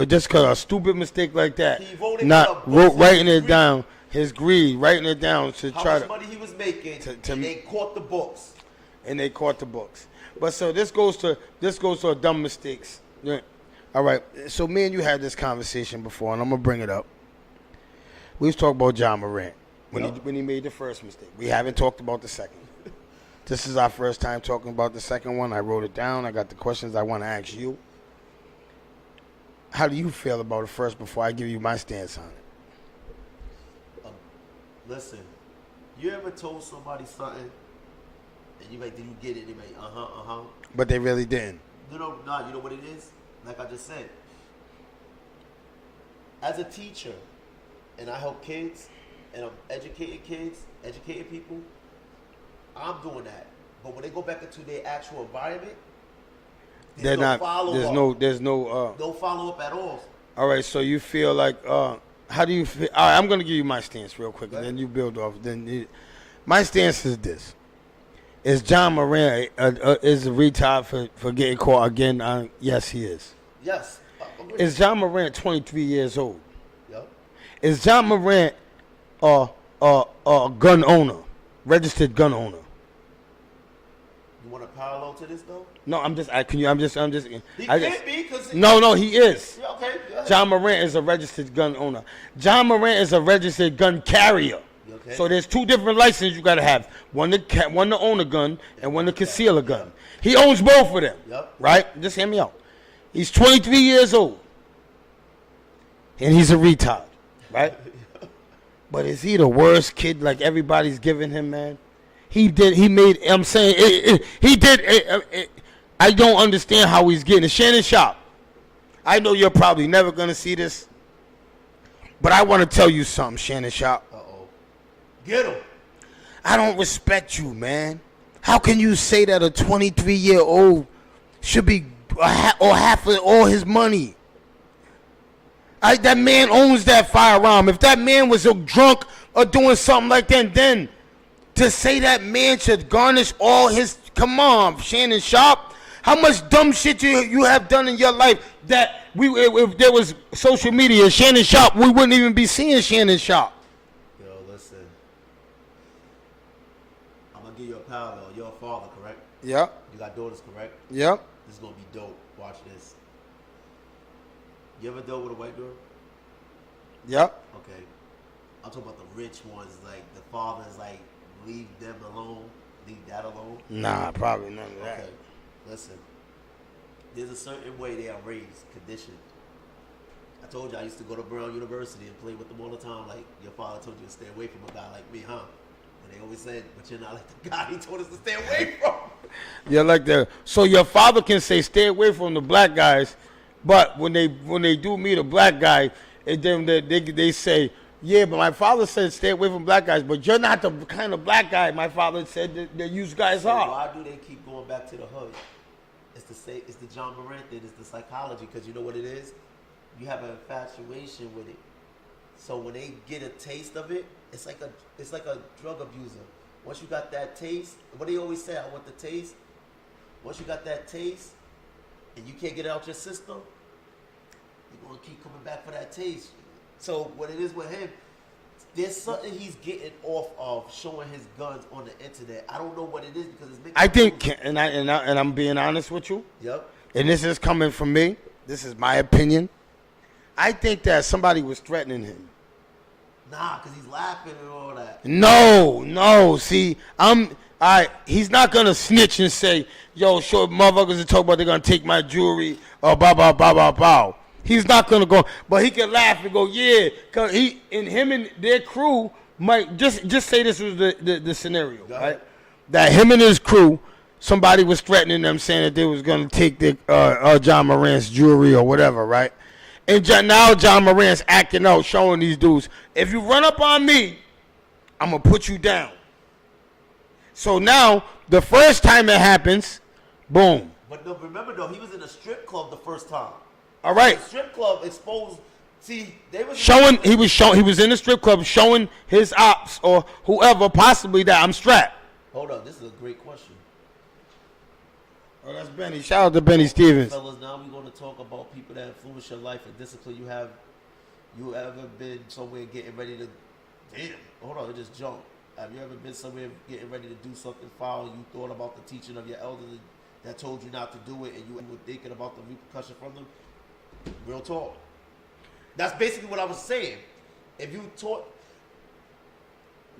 just because a stupid mistake like that, He wrote it not in a book for writing his it greed. down, his greed, writing it down to How try much to, money he was making, to- and they caught the books. and they caught the books. But so this goes to a dumb mistakes. Yeah. All right. So me and you had this conversation before, and I'm gonna bring it up. We was talking about John Morant when he made the first mistake. We haven't talked about the second. This is our first time talking about the second one. I wrote it down. I got the questions I want to ask you. How do you feel about it first before I give you my stance on it? Listen, you ever told somebody something, and you like, did you get it? And they like, But they really didn't. You know what it is? Like I just said. As a teacher, and I help kids, and I'm educating kids, educating people, I'm doing that. But when they go back into their actual environment, They're there's no not. follow-up. There's no. No follow-up at all. All right. So you feel like. How do you feel? All right. I'm gonna give you my stance real quick, and then you build off. My stance is this: is John Morant is a retard for getting caught again? Yes, he is. Yes. Is John Morant 23 years old? Yep. Is John Morant a gun owner, registered gun owner? You want a parallel to this though? No, I'm just. He He can't be because No, he is. Yeah, okay. Go ahead. John Morant is a registered gun owner. John Morant is a registered gun carrier. Okay. So there's two different licenses you gotta have. One to own a gun and one to conceal a gun. He owns both of them. Yep. Right? Just hear me out. He's 23 years old. And he's a retard. Right? But is he the worst kid like everybody's giving him, man? I don't understand how he's getting it. Shannon Sharp, I know you're probably never going to see this, but I want to tell you something, Shannon Sharp. Uh-oh. Get him. I don't respect you, man. How can you say that a 23-year-old should be or half of all his money? That man owns that firearm. If that man was drunk or doing something like that, then to say that man should garnish all his. Come on, Shannon Sharp. How much dumb shit you have done in your life that if there was social media, Shannon Sharp, we wouldn't even be seeing Shannon Sharp. Yo, listen. I'm gonna give you a parallel. You're a father, correct? Yep. You got daughters, correct? Yep. This is gonna be dope. Watch this. You ever dealt with a white girl? Yep. Okay. I'm talking about the rich ones, like the fathers, like leave them alone, leave that alone. Nah, probably none of that. Okay. Listen. There's a certain way they are raised, conditioned. I told you I used to go to Brown University and play with them all the time. Like your father told you to stay away from a guy like me, huh? And they always said, "But you're not like the guy he told us to stay away from." Yeah, like that. So your father can say, "Stay away from the black guys," but when they do meet a black guy, and then they say, "Yeah, but my father said stay away from black guys, but you're not the kind of black guy my father said that you guys So are." why do they keep going back to the hood? It's the John Morant thing. It's the psychology, because you know what it is. You have an infatuation with it. So when they get a taste of it, it's like a drug abuser. Once you got that taste, what do they always say? I want the taste. Once you got that taste, and you can't get it out your system, you're gonna keep coming back for that taste. So what it is with him, there's something he's getting off of showing his guns on the internet. I don't know what it is because it's making. I think, and I'm being honest with you, Yep. and this is coming from me. This is my opinion. I think that somebody was threatening him. Nah, because he's laughing and all that. No. See, he's not gonna snitch and say, "Yo, sure, motherfuckers are talking about they're gonna take my jewelry," or bow, bow, bow, bow, bow. He's not gonna go, but he can laugh and go, "Yeah," cause him and their crew might just say this was the scenario, right? That him and his crew, somebody was threatening them, saying that they was gonna take the John Morant's jewelry or whatever, right? And now John Morant's acting out, showing these dudes, if you run up on me, I'm going to put you down. So now, the first time it happens, boom. But no, remember though, he was in a strip club the first time. All right. The strip club exposed. See, they was He was in the strip club showing his ops or whoever possibly that I'm strapped. Hold on, this is a great question. Oh, that's Benny. Shout out to Benny Stevens. Fellas, now we're going to talk about people that influence your life and discipline you have. You ever been somewhere getting ready to... Damn, hold on, it just jumped. Have you ever been somewhere getting ready to do something foul and you thought about the teaching of your elders that told you not to do it and you were thinking about the repercussion from them? Real talk. That's basically what I was saying. If you taught...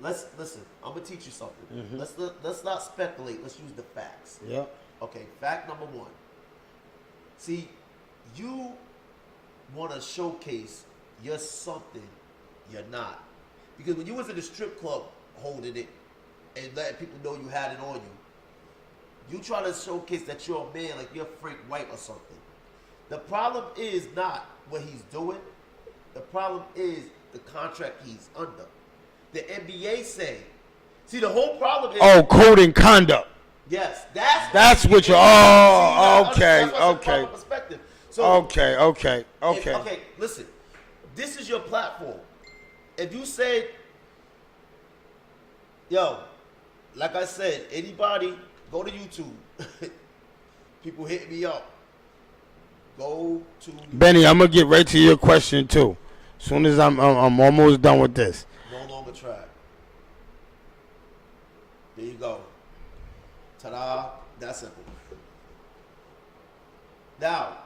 Listen, I'm going to teach you something. Mm-hmm. Let's not speculate. Let's use the facts. Yeah. Okay, fact number one. See, you want to showcase you're something you're not. Because when you was in the strip club holding it and letting people know you had it on you try to showcase that you're a man, like you're Frank White or something. The problem is not what he's doing. The problem is the contract he's under. The NBA say, see, the whole problem is... Oh, code and conduct. Yes, that's what you're. Oh, okay, okay. Perspective. So, okay. Okay, listen. This is your platform. If you say, yo, like I said, anybody go to YouTube. People hit me up. Go to Benny. I'm gonna get right to your question too. As soon as I'm almost done with this. No longer try. There you go. Ta-da, that's simple. Now,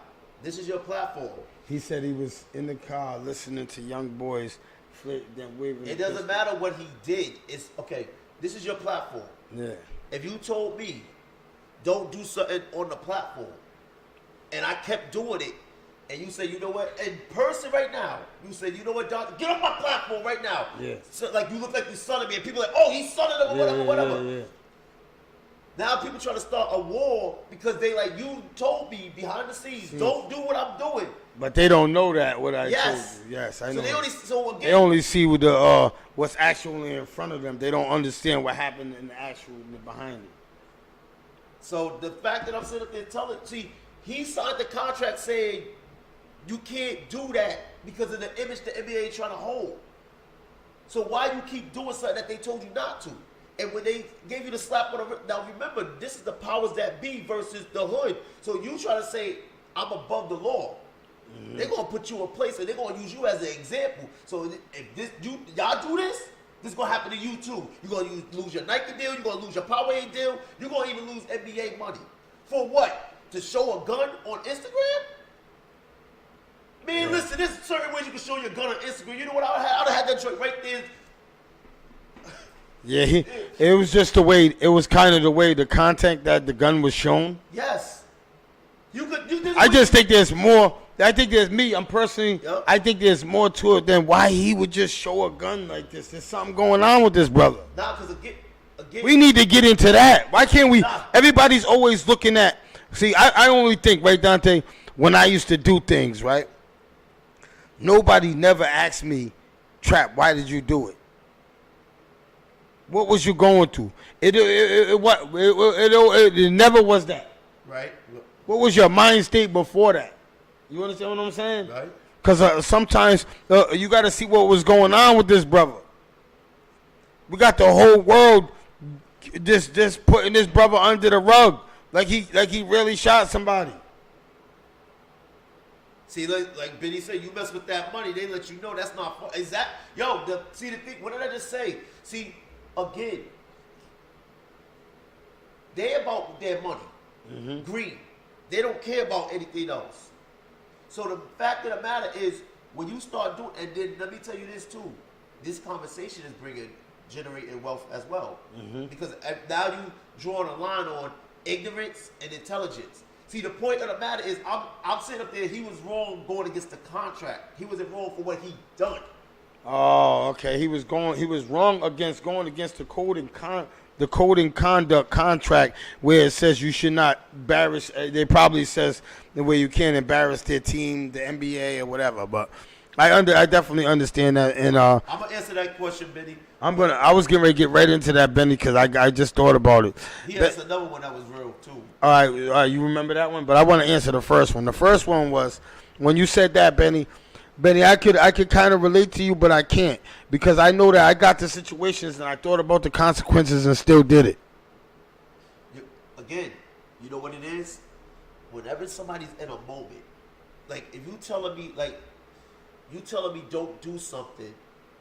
this is your platform. He said he was in the car listening to young boys waving. It doesn't matter what he did. It's okay. This is your platform. Yeah. If you told me, don't do something on the platform, and I kept doing it, and you say, you know what, in person right now, you say, you know what, Doc, get off my platform right now. Yeah. So, like, you look like you're son of me, and people are like, oh, he's son of them, or whatever. Yeah. Now people trying to start a war because they like, you told me behind the scenes, don't do what I'm doing. But they don't know that what I Yes. told you. Yes, I So know. they They only see with the what's actually in front of them. They don't understand what happened in the actual behind it. So the fact that I'm sitting up there telling, see, he signed the contract saying you can't do that because of the image the NBA trying to hold. So why you keep doing something that they told you not to? And when they gave you the slap on the wrist, now remember, this is the powers that be versus the hood. So you try to say, I'm above the law. They're gonna put you in place and they're gonna use you as an example. So if y'all do this is gonna happen to you too. You're gonna lose your Nike deal, you're gonna lose your Powerade deal, you're gonna even lose NBA money. For what? To show a gun on Instagram? Man, listen, there's certain ways you can show your gun on Instagram. You know what I would have had that joint right there. Yeah, it was just the way, it was kind of the way the content that the gun was shown. Yes. I just think there's more. I think there's I'm personally, Yep. I think there's more to it than why he would just show a gun like this. There's something going on with this brother. Nah, because again, We need to get into that. Why can't we? Nah. Everybody's always looking at, see, I only think, right, Dante, when I used to do things, right? Nobody never asked me, Trap, why did you do it? What was you going through? It never was that. right? What was your mind state before that? You understand what I'm saying? Right. Because sometimes you got to see what was going on with this brother. We got the whole world just putting this brother under the rug like he really shot somebody. See, like Benny said, you mess with that money, they let you know that's not fun. Is that, see the thing, what did I just say? See, again, they about their money. Green. They don't care about anything else. So the fact of the matter is, when you start doing, and then let me tell you this too, this conversation is generating wealth as well. Because now you drawing a line on ignorance and intelligence. See, the point of the matter is, I'm sitting up there, he was wrong going against the contract. He wasn't wrong for what he done. Oh, okay. He was wrong going against the code and conduct contract where it says you should not embarrass. They probably says the way you can't embarrass their team, the NBA or whatever. But I definitely understand that. And I'm gonna answer that question, Benny. I was getting ready to get right into that, Benny, because I just thought about it. He has another one that was real too. All right, you remember that one? But I want to answer the first one. The first one was when you said that, Benny, I could kind of relate to you, but I can't because I know that I got the situations and I thought about the consequences and still did it. Again, you know what it is? Whenever somebody's in a moment, like if you telling me don't do something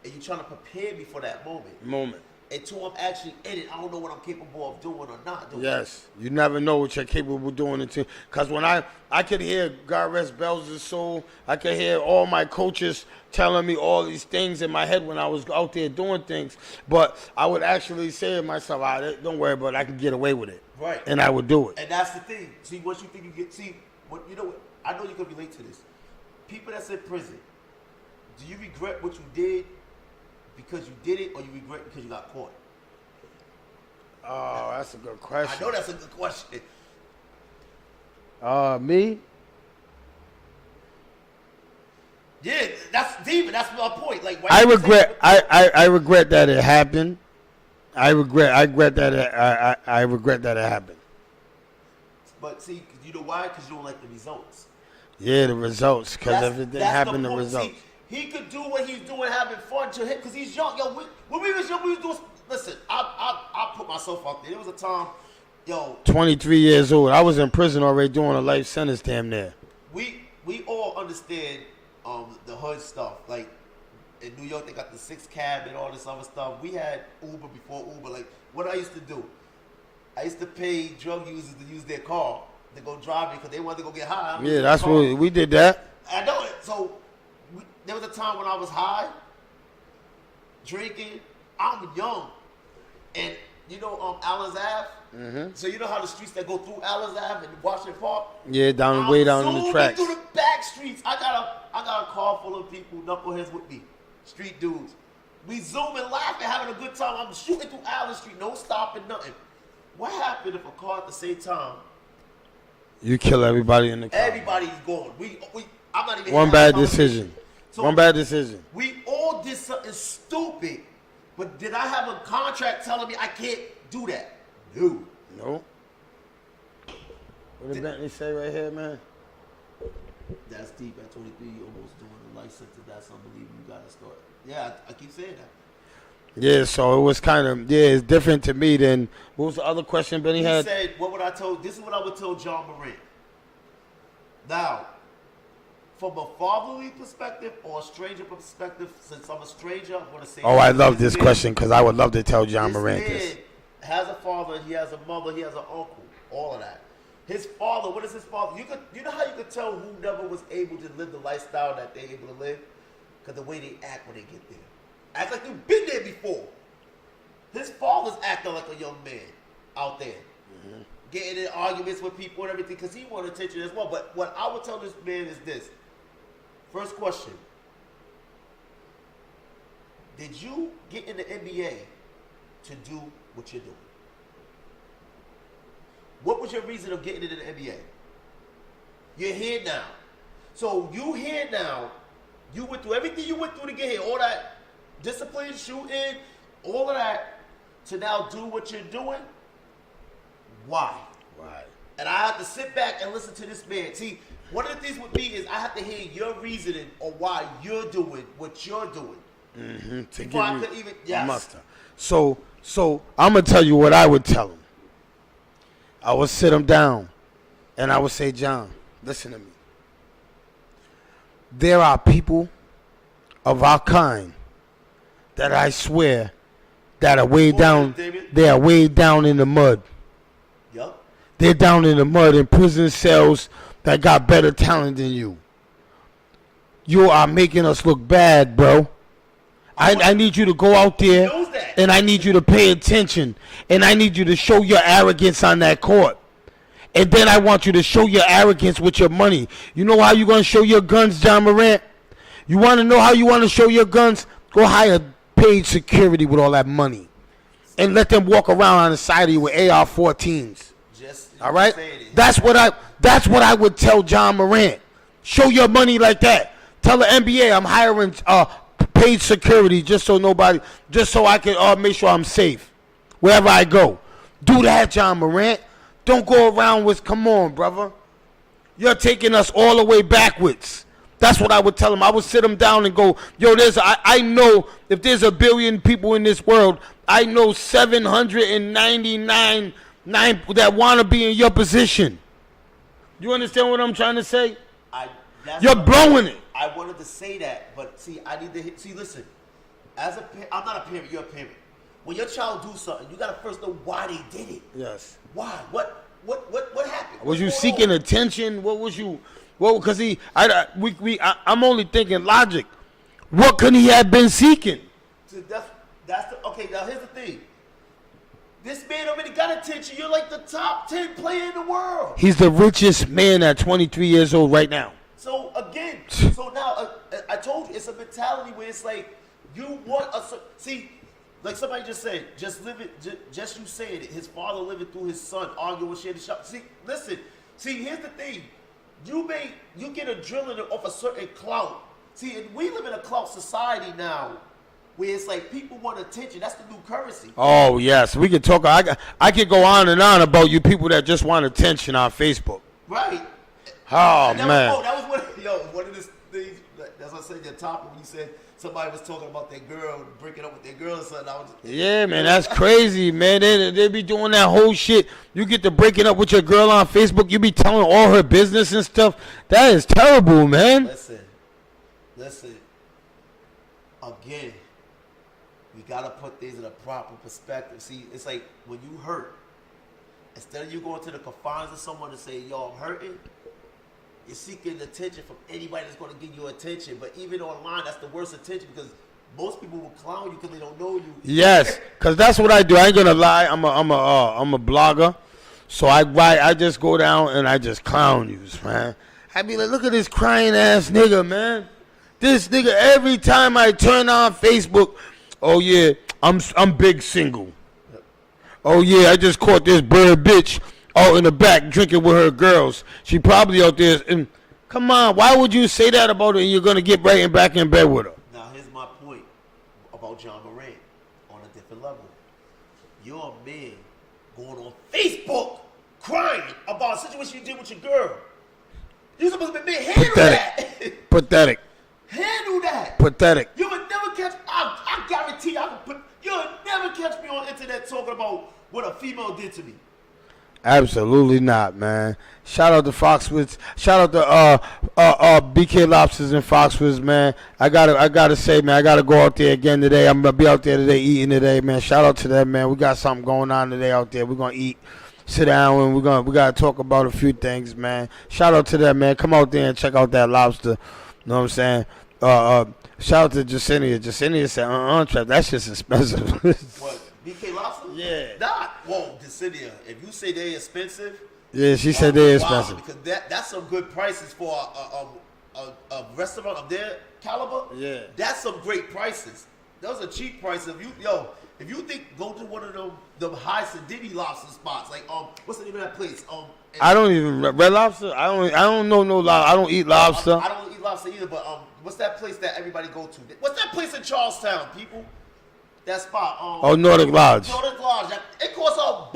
and you trying to prepare me for that moment. Until I'm actually in it, I don't know what I'm capable of doing or not doing. Yes, you never know what you're capable of doing until, because when I could hear God rest Bells' soul, I could hear all my coaches telling me all these things in my head when I was out there doing things, but I would actually say to myself, don't worry about it, I can get away with it. Right. And I would do it. And that's the thing. See, once you think you get, I know you can relate to this. People that's in prison, do you regret what you did because you did it, or you regret because you got caught? Oh, that's a good question. I know that's a good question. Me? Yeah, that's deep, and that's my point. Like, I regret that it happened. I regret that it happened. But see, you know why? Because you don't like the results. Yeah, the results. Because everything happened, the results. See, he could do what he's doing, having fun to him, because he's young. Yo, when we was young, we was doing. Listen, I put myself out there. There was a time, 23 years old. I was in prison already doing a life sentence damn near. We all understand the hood stuff. Like in New York, they got the 6 cab and all this other stuff. We had Uber before Uber. Like what I used to do, I used to pay drug users to use their car to go drive me because they wanted to go get high. Yeah, that's what we did that. I know it. So there was a time when I was high, drinking. I'm young, and Allen's Ave. Mm-hmm. So you know how the streets that go through Allen's Ave and Washington Park. Yeah, way down in the tracks. Through the back streets. I got a car full of people, knuckleheads with me, street dudes. We zooming, laughing, having a good time. I'm shooting through Allen Street, no stopping, nothing. What happened if a car at the same time? You kill everybody in the car. Everybody's gone. I'm not even. One bad decision. One bad decision. We all did something stupid, but did I have a contract telling me I can't do that? No. What did Bentley say right here, man? That's deep. At 23, you almost doing a life sentence. That's unbelievable. You gotta start. Yeah, I keep saying that. Yeah, so it was kind of, it's different to me than, what was the other question Benny He had? said, "What would I told? This is what I would tell John Morant." Now, from a fatherly perspective or a stranger perspective, since I'm a stranger, I'm going to say. Oh, I love this man- question because I would love to tell John this Morant man this. has a father, he has a mother, he has an uncle, all of that. His father, what is his father? You know how you could tell who never was able to live the lifestyle that they're able to live? Because the way they act when they get there. Act like you've been there before. His father's acting like a young man out there. Getting in arguments with people and everything because he wanted attention as well. But what I would tell this man is this. First question. Did you get in the NBA to do what you're doing? What was your reason of getting into the NBA? You're here now. So you here now. You went through everything you went through to get here. All that discipline, shooting, all of that to now do what you're doing. Why? Right. And I have to sit back and listen to this man. See, one of the things with me is I have to hear your reasoning on why you're doing what you're doing. To Before I give could even, you yes. muster. So I'm going to tell you what I would tell him. I would sit him down and I would say, John, listen to me. There are people of our kind that I swear that are way down, David. they are way down in the mud. Yup. They're down in the mud in prison cells that got better talent than you. You are making us look bad, bro. I need you to go out there He knows that. and I need you to pay attention and I need you to show your arrogance on that court. And then I want you to show your arrogance with your money. You know how you're going to show your guns, John Morant? You want to know how you want to show your guns? Go hire paid security with all that money. And let them walk around on the side of you with AR-14s. Just All right? saying it. That's what I would tell John Morant. Show your money like that. Tell the NBA I'm hiring paid security just so I can make sure I'm safe wherever I go. Do that, John Morant. Don't go around with, come on, brother. You're taking us all the way backwards. That's what I would tell him. I would sit him down and go, yo, I know if there's 1 billion people in this world, I know 799 that want to be in your position. You understand what I'm trying to say? That's You're what- blowing it. I wanted to say that, but see, I need to see. Listen, as a parent, I'm not a parent. You're a parent. When your child do something, you gotta first know why they did it. Yes. Why? What happened? Was you What's seeking going on? attention? What was you? Well, because I'm only thinking logic. What could he have been seeking? So okay. Now here's the thing. This man already got attention. You're like the top 10 player in the world. He's the richest man at 23 years old right now. So again, now I told you it's a mentality where it's like you want see, like somebody just said, just live it, just you saying it. His father living through his son arguing with shit in the shop. See, listen, here's the thing, you get a drilling off a certain clout. See, and we live in a clout society now, where it's like people want attention. That's the new currency. Oh yes, we could talk. I could go on and on about you people that just want attention on Facebook. Right. Oh And that man. that was one of the things. That's what I said. Your topic when you said somebody was talking about their girl breaking up with their girl or something. I was Yeah, man, that's crazy, man. They be doing that whole shit. You get to breaking up with your girl on Facebook. You be telling all her business and stuff. That is terrible, man. Listen. Again, we gotta put things in a proper perspective. See, it's like when you hurt, instead of you going to the confines of someone to say, "Yo, I'm hurting," you're seeking attention from anybody that's going to give you attention. But even online, that's the worst attention because most people will clown you because they don't know you. Yes, cause that's what I do. I ain't gonna lie. I'm a blogger, so I just go down and I just clown you, man. I be like, look at this crying ass nigga, man. This nigga every time I turn on Facebook, oh yeah, I'm big single. Oh yeah, I just caught this bird bitch out in the back drinking with her girls. She probably out there. And come on, why would you say that about her and you're gonna get right and back in bed with her? Now, here's my point about John Morant on a different level. You're a man going on Facebook crying about a situation you did with your girl. You're supposed to be man, handle Pathetic. that. Pathetic. Handle that. Pathetic. You would never catch. I guarantee I can put You'll never catch me on the internet talking about what a female did to me. Absolutely not, man. Shout out to Foxwoods. Shout out to BK Lobsters and Foxwoods, man. I gotta say, man, I gotta go out there again today. I'm gonna be out there today eating today, man. Shout out to them, man. We got something going on today out there. We're gonna eat, sit down, and we gotta talk about a few things, man. Shout out to them, man. Come out there and check out that lobster. You know what I'm saying? Shout out to Jacinia. Jacinia said, Trap, that's just expensive. What? BK Lobster? Yeah. Nah. Whoa, Decidia. If you say they're expensive. Yeah, she said they're wow, expensive. because that's some good prices for a restaurant of their caliber. Yeah. That's some great prices. Those are cheap prices. If you think go to one of them high Sedini lobster spots, like what's the name of that place? I don't even Red Lobster. I don't know no lobster. I don't eat lobster. I don't eat lobster either. But what's that place that everybody go to? What's that place in Charlestown, people? That spot. Nordic Lodge. Nordic Lodge. It costs $1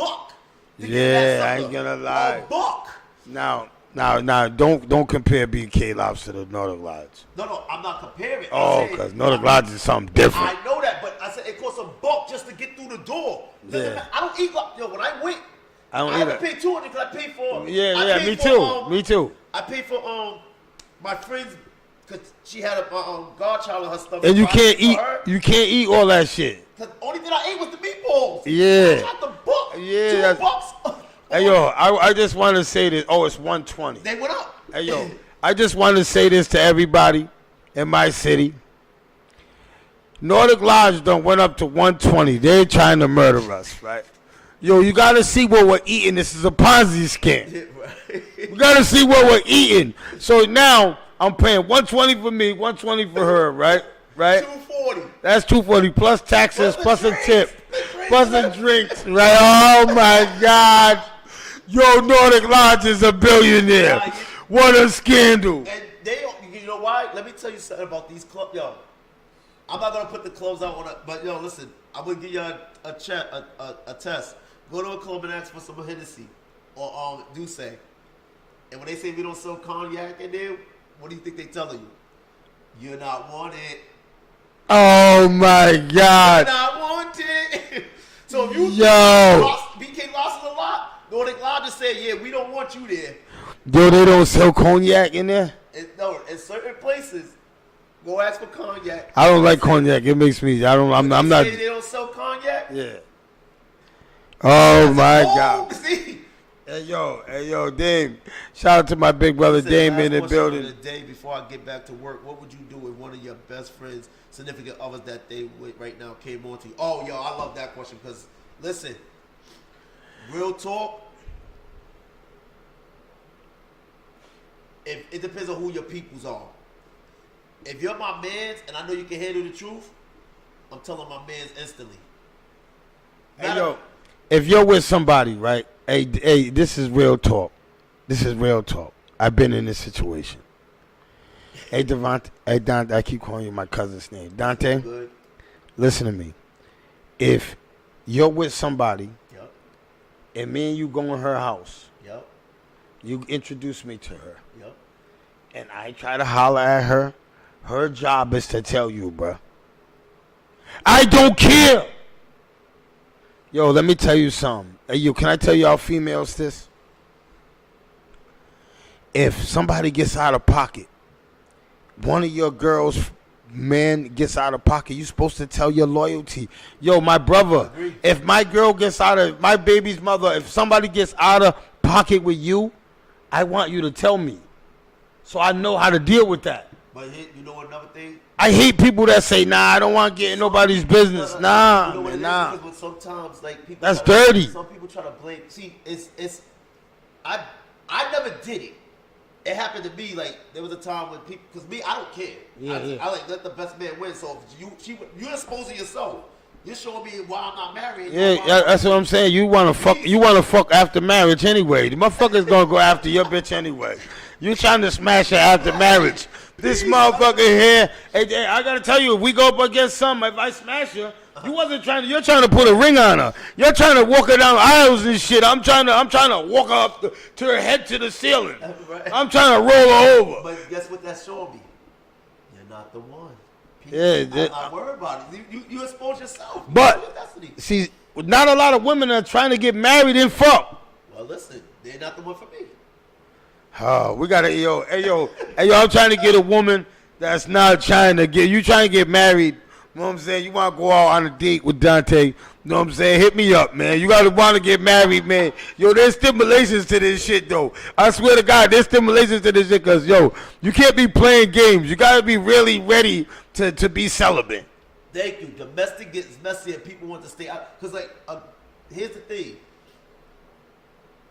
to get Yeah, that I ain't sucker. gonna lie. $1. Now, don't compare BK Lobster to Nordic Lodge. No, I'm not comparing. Oh, I'm saying- because Nordic Lodge is something different. I know that, but I said it costs $1 just to get through the door. Yeah. I don't eat. When I went, I don't had to either. pay $200 because I paid for. Yeah, me too. Me too. I paid for my friend's because she had a godchild in her stomach. And you so I can't paid for eat. her. You can't eat all that shit. The only thing I ate was the meatballs. Yeah. I got the buck. Yeah, $2. Hey yo, I just want to say this. Oh, it's 120. They went up. Hey yo, I just want to say this to everybody in my city. Nordic Lodge done went up to 120. They're trying to murder us, right? Yo, you gotta see what we're eating. This is a Ponzi scam. We gotta see what we're eating. So now I'm paying 120 for me, 120 for her, right? Right? 240. That's 240 plus taxes, Plus plus the a tip, drinks. plus the drinks, right? Oh my God. Yo, Nordic Lodge is a billionaire. What a scandal. And they, you know why? Let me tell you something about these clubs, yo. I'm not gonna put the clubs out on it, but yo, listen. I'm gonna give you a test. Go to a club and ask for some Hennessy or Douce. And when they say we don't sell cognac in there, what do you think they telling you? You're not wanted. Oh my You're God. not wanted. So if you Yo. BK lost a lot, Nordic Lodge just said, yeah, we don't want you there. Yo, they don't sell cognac in there? No, in certain places, go ask for cognac. I don't like cognac. It makes me, I'm They not. say they don't sell cognac. Yeah. Oh my Oh, God. see. Hey yo, Dame. Shout out to my big brother Dame in the Last question building. of the day before I get back to work, what would you do with one of your best friends, significant others that they with right now came on to you? Oh, yo, I love that question because, listen, real talk, it depends on who your peoples are. If you're my mans and I know you can handle the truth, I'm telling my mans instantly. Hey yo, if you're with somebody, right? Hey, this is real talk. This is real talk. I've been in this situation. Hey Devontae, hey Dante, I keep calling you my cousin's name. Dante, Good. listen to me. If you're with somebody Yep. and me and you go in her house, Yep. you introduce me to her, Yep. and I try to holler at her, her job is to tell you, bruh. I don't care. Yo, let me tell you something. Hey, yo, can I tell y'all females this? If somebody gets out of pocket, one of your girls, man, gets out of pocket, you supposed to tell your loyalty. Yo, my brother, if my girl gets out of, my baby's mother, if somebody gets out of pocket with you, I want you to tell me so I know how to deal with that. But you know another thing? I hate people that say, nah, I don't want to get in nobody's business. Nah, You know what man, it nah. is? Because sometimes, like, people That's try to- dirty. Some people try to blame. See, I never did it. It happened to me. Like, there was a time when people, because me, I don't care. I like let the best man win. So if you're exposing yourself. You're showing me why I'm not married. Yeah, that's what I'm saying. You want to fuck after marriage anyway. The motherfucker's going to go after your bitch anyway. You trying to smash her after marriage. This motherfucker here, hey, I got to tell you, if we go up against something, if I smash her, you're trying to put a ring on her. You're trying to walk her down aisles and shit. I'm trying to walk her up to her head to the ceiling. Right. I'm trying to roll her over. But guess what that's showing me? You're not the one. Yeah, I'm not worried about it. You expose yourself. But Your destiny. see, not a lot of women are trying to get married and fuck. Well, listen, they're not the one for me. Oh, we gotta hey yo. I'm trying to get a woman that's not trying to get you trying to get married. You know what I'm saying? You want to go out on a date with Dante? You know what I'm saying? Hit me up, man. You gotta want to get married, man. Yo, there's stimulations to this shit, though. I swear to God, there's stimulations to this shit, cause yo, you can't be playing games. You gotta be really ready to be celibate. Thank you. Domestic gets messy and people want to stay out. Because, like, here's the thing.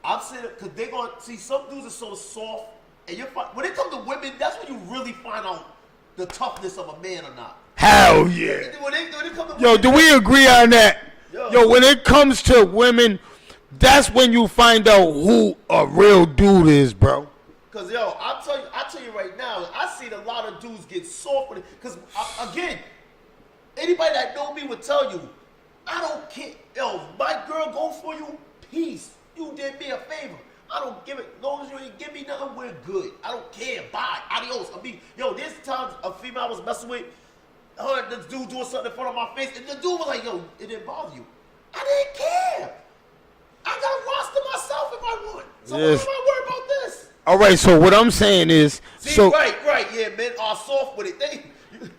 I'm saying, because they're going to see some dudes are so soft. And when it comes to women, that's when you really find out the toughness of a man or not. Hell yeah. When it comes to Yo, women, do we agree on that? Yo. When it comes to women, that's when you find out who a real dude is, bro. Because, yo, I tell you right now, I seen a lot of dudes get soft with it. Because, again, anybody that know me would tell you, I don't care. Yo, my girl go for you, peace. You did me a favor. I don't give it. As long as you ain't give me nothing, we're good. I don't care. Bye. Adios. I mean, yo, there's times a female I was messing with, her and this dude doing something in front of my face, and the dude was like, yo, it didn't bother you. I didn't care. I got to roster myself if I want. So Yes. why am I worried about this? All right, so what I'm saying is, See, right, yeah, men are soft with it.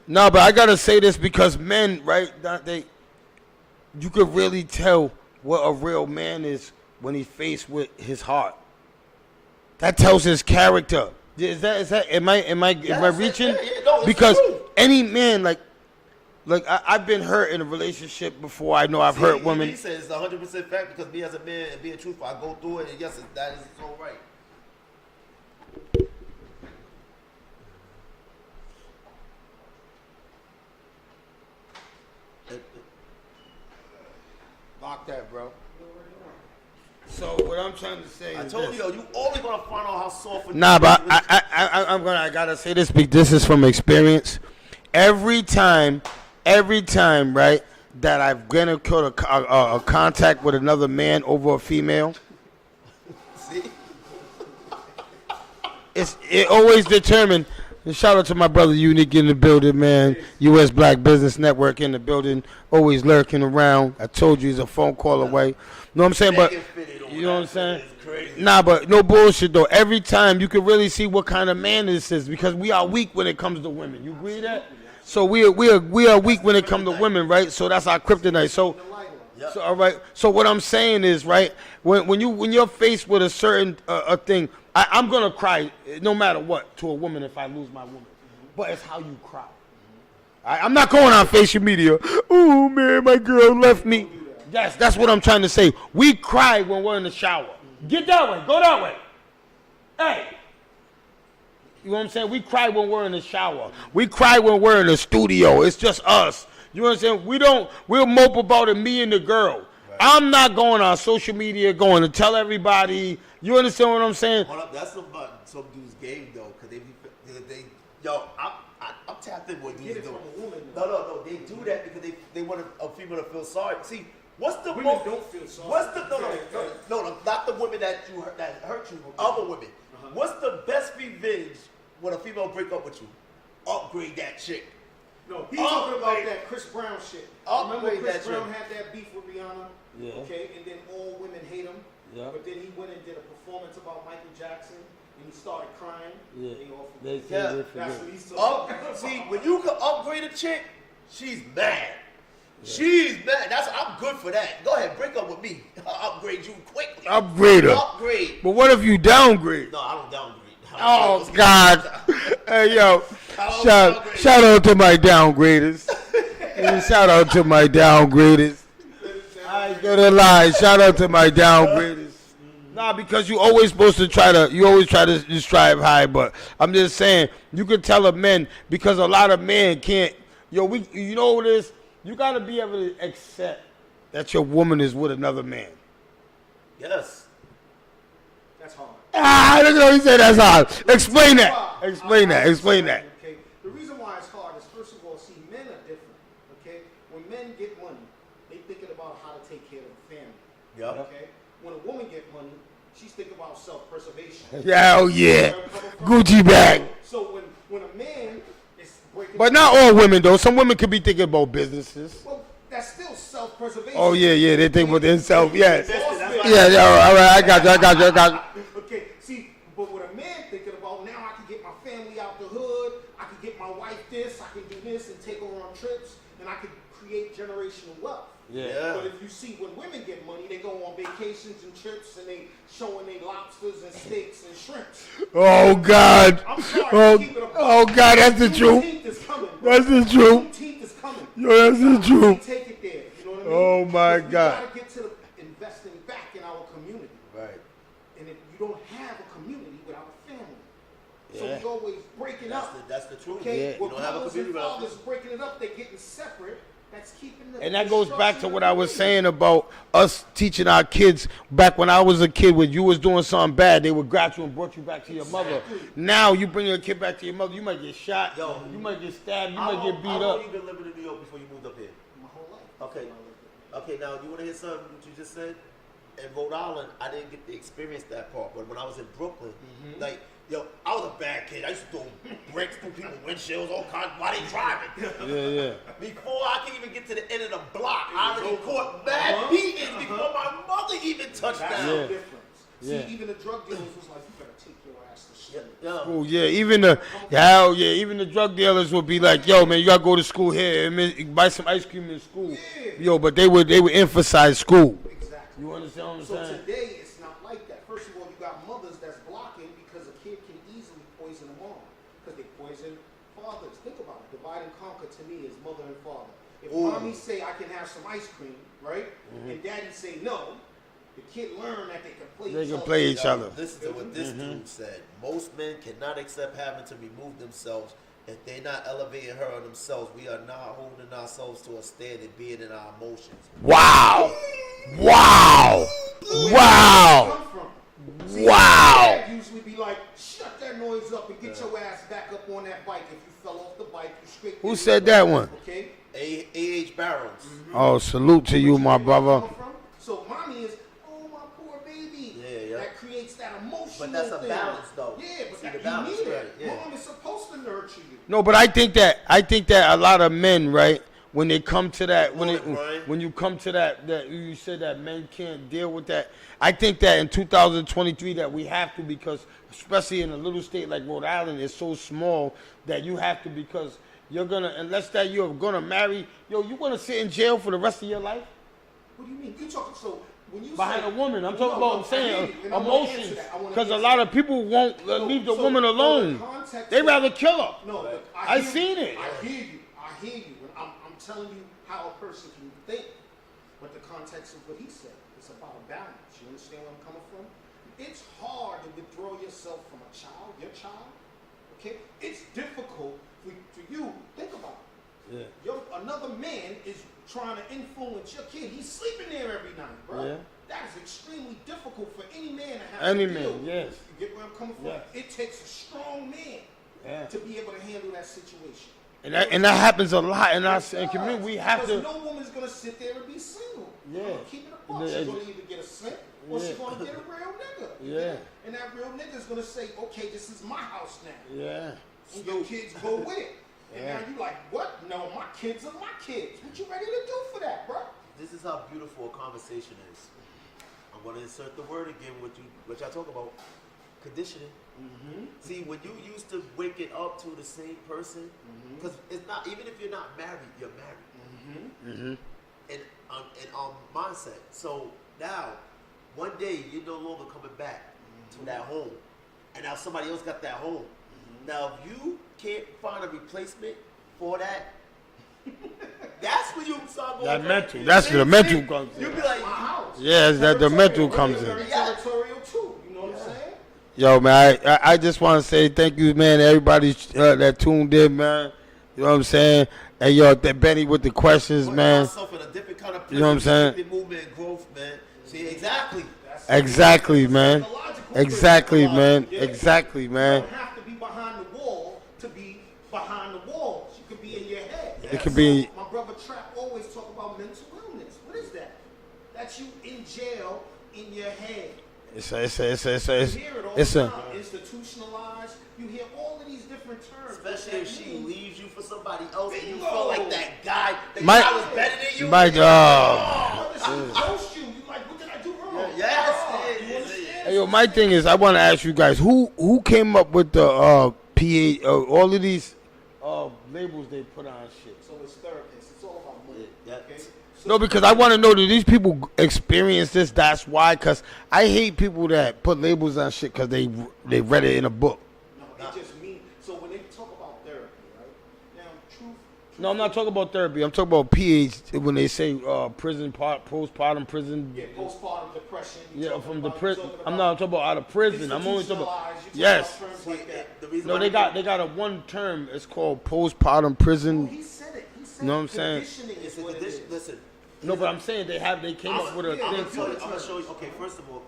No, but I gotta say this because men, right? You could really tell what a real man is when he's faced with his heart. That tells his character. Is that? Am I reaching? Yeah, no, it's because true. any man, like I've been hurt in a relationship before. I know I've hurt women. He says it's 100% fact because me as a man and being truthful, I go through it, and yes, that is so right. Lock that, bro. So what I'm trying to say I is told this. you, yo, you only gonna find out how soft. Nah, but I gotta say this because this is from experience. Every time, right, that I've been a contact with another man over a female, See? it always determined. And shout out to my brother Unique in the building, man. U.S. Black Business Network in the building, always lurking around. I told you he's a phone call away. You know what I'm saying? But you know what I'm saying? Nah, but no bullshit though. Every time you can really see what kind of man this is because we are weak when it comes to women. You agree with that? So we are weak when it comes to women, right? So that's our kryptonite. So all right. So what I'm saying is, right, when you're faced with a certain a thing, I'm gonna cry no matter what to a woman if I lose my woman. But it's how you cry. I'm not going on social media. Oh man, my girl left me. That's what I'm trying to say. We cry when we're in the shower. Get that way. Go that way. Hey. You know what I'm saying? We cry when we're in the shower. We cry when we're in the studio. It's just us. You know what I'm saying? We'll mope about it, me and the girl. Right. I'm not going on social media going to tell everybody. You understand what I'm saying? Hold up, that's some dude's game though, cause they yo, I'm tapped in what dudes do. No, they do that because they want a female to feel sorry. See, what's the Women don't feel sorry. What's the no, not the women that hurt you, other women. What's the best revenge when a female break up with you? Upgrade that chick. No, he's talking about that Chris Brown shit. Remember Upgrade Chris that Brown chick. had that beef with Rihanna? Yeah. Okay, and then all women hate him. Yeah. But then he went and did a performance about Michael Jackson, and he started crying. Yeah. They all forgot. They say Yeah. they That's forget. what he's talking about. See, when you can upgrade a chick, she's mad. She's mad. I'm good for that. Go ahead, break up with me. I'll upgrade you quickly. Upgrade her. Upgrade. But what if you downgrade? No, I don't downgrade. Oh God! Hey yo, I don't shout out to my downgraders. Shout out to my downgraders. I ain't gonna lie. Shout out to my downgraders. Nah, because you always supposed to try to strive high. But I'm just saying, you can tell a man because a lot of men can't. Yo, you know what it is? You gotta be able to accept that your woman is with another man. Yes. That's hard. Look at how he said that's hard. Explain that. Explain that. Okay. The reason why it's hard is, first of all, see, men are different. Okay. When men get money, they thinking about how to take care of the family. Yeah. Okay. When a woman get money, she's thinking about self-preservation. Yeah, oh yeah. Gucci bag. So when a man is breaking But not all women though. Some women could be thinking about businesses. Well, that's still self-preservation. Oh yeah, they think about themselves. Yes. That's Yeah, all right. I got you. Okay, see, but with a man thinking about now I can get my family out the hood, I can get my wife this, I can do this and take her on trips, and I can create generational wealth. Yeah. But if you see when women get money, they go on vacations and trips and they showing their lobsters and steaks and shrimps. Oh God. I'm sorry, Oh, keep it a oh God, that's the truth. Juneteenth is coming. Bro. That's the truth. Juneteenth is coming. Yo, that's the truth. Take it there. You know what I mean? Oh, my Because God. We gotta get to the investing back in our community. Right. And if you don't have a community without a family, so Yeah. we always breaking That's up. the truth. Okay, Yeah. well, You don't have a mothers community and without fathers breaking it up, they're getting separate. That's keeping the And that goes back to structure what of I the was community. saying about us teaching our kids back when I was a kid. When you was doing something bad, they would grab you and brought you back to your mother. Exactly. Now you bring your kid back to your mother, you might get shot, Yo. you might get stabbed, you How might get beat long up. you been living in New York before you moved up here? My whole life. Okay. Okay, now you want to hear something what you just said? In Rhode Island, I didn't get to experience that part, but when I was in Brooklyn, like, yo, I was a bad kid. I used to throw bricks through people's windshields, all kinds while they driving. Yeah. Before I could even get to the end of the block, I already caught mad beatings before my mother even touched That's down. the Yeah. difference. See, Yeah. even the drug dealers was like, you better take your ass to school. Yeah. Oh yeah, even the drug dealers would be like, yo man, you gotta go to school here and buy some ice cream in school. Yeah. Yo, but they would emphasize school. Exactly. You understand what I'm So saying? today, it's not like that. First of all, you got mothers that's blocking because a kid can easily poison a mom. Because they poison fathers. Think about it. Divide and conquer to me is mother and father. If Ooh. mommy say I can have some ice cream, right? Mm-hmm. And daddy say no, the kid learn that they can play They each can other. play each Yo, other. Listen to what this dude said. Most men cannot accept having to remove themselves. If they're not elevating her or themselves, we are not holding ourselves to a standard being in our emotions. Wow. Wow. Wow. Come from. See, Wow. dad usually be like, shut that noise up and get your ass back up on that bike. If you fell off the bike, you straight. Who said that one? Okay. A.H. Barrels. Oh, salute to you, my brother. Come from? So mommy is, oh my poor baby. Yeah. That creates that emotional But that's a thing. balance, though. Yeah, but See, that, the you balance, need right, it. yeah. Mom is supposed to nurture you. No, but I think that a lot of men, right, when they come to that, Brian. when you come to that you said that men can't deal with that. I think that in 2023 that we have to, because especially in a little state like Rhode Island, it's so small that you have to, because you're gonna, unless that you're gonna marry, yo, you gonna sit in jail for the rest of your life What do you mean? You talking so when you behind say, a woman. I'm No, talking no, about, I'm I saying hear you, and I wanna answer emotions, that. I wanna because a answer lot that. of people won't leave the So, woman so alone. the context They is- rather kill her. No, look, I hear seen you. it. I hear you. I hear you. And I'm telling you how a person can think. But the context of what he said, it's about a balance. You understand where I'm coming from? It's hard to withdraw yourself from a child, your child. Okay? It's difficult for you. Think about it. Another man is trying to influence your kid. He's sleeping there every night, bro. Yeah. That is extremely difficult for any man to have Any to man, deal with. yes. You get where I'm coming from? Yes. It takes a strong man Yeah. to be able to handle that situation. And that happens a lot in our community. We have Because to. no woman's gonna sit there and be single. Yeah. I'm gonna keep it a buck. Yeah. She's gonna either get a simp or she's Yeah. gonna get a real nigga. Yeah. And that real nigga's gonna say, okay, this is my house now. Yeah. And your kids go with it. And Yeah. now you like, what? No, my kids are my kids. What you ready to do for that, bro? This is how beautiful a conversation is. I'm gonna insert the word again, what y'all talk about, conditioning. See, when you used to waking up to the same person, because it's not, even if you're not married, you're married. In mindset. So now, one day you're no longer coming back to that home, and now somebody else got that home. Now, if you can't find a replacement for that, that's when you start going That crazy. mental. That's the mental comes in. You be like, My house. Yeah, it's that the mental Territorial. comes We're in. very territorial too. You know what I'm saying? Yo, man, I just want to say thank you, man, to everybody that tuned in, man. You know what I'm saying? And yo, that Benny with the questions, putting man. myself in a different kind of You know what I'm saying? prison, movement and growth, man. See, exactly. Exactly, man. Psychological Exactly, prison. man. Yeah. Exactly, You man. don't have to be behind the wall to be behind the walls. You could be in your head. It could be- My brother Trap always talk about mental illness. What is that? That's you in jail in your head. It's You hear it all a the time. Institutionalized. You hear all of these different different terms. Especially if she leaves you for somebody else and you Bingo. feel like that guy, the My- guy was better than you. My Oh, listen, ghost you. You like, what did I do wrong? Yes. Oh, you understand? Hey, yo, my thing is, I want to ask you guys, who came up with the PA, all of these labels they put on shit? So it's therapists. It's all about money. Yeah. Okay? So No, because I want to know, do these people experience this? That's why. Because I hate people that put labels on shit because they read it in a book. no, it just means. So when they talk about therapy, right? Now, truth. No, I'm not talking about therapy. I'm talking about PH when they say prison, postpartum prison. Yeah, postpartum depression. Yeah, from the prison. I'm not talking about out of prison. I'm only talking about. institutionalized, you talk Yes. about terms like that. The reason No, why they got a one term. It's called postpartum prison. He said it. He said Know what it. I'm saying? Conditioning it's is a what it condition. is. Listen, No, but I'm saying they came up with a Yeah, thing. I'm for it. I'm gonna show you. Okay, first of all,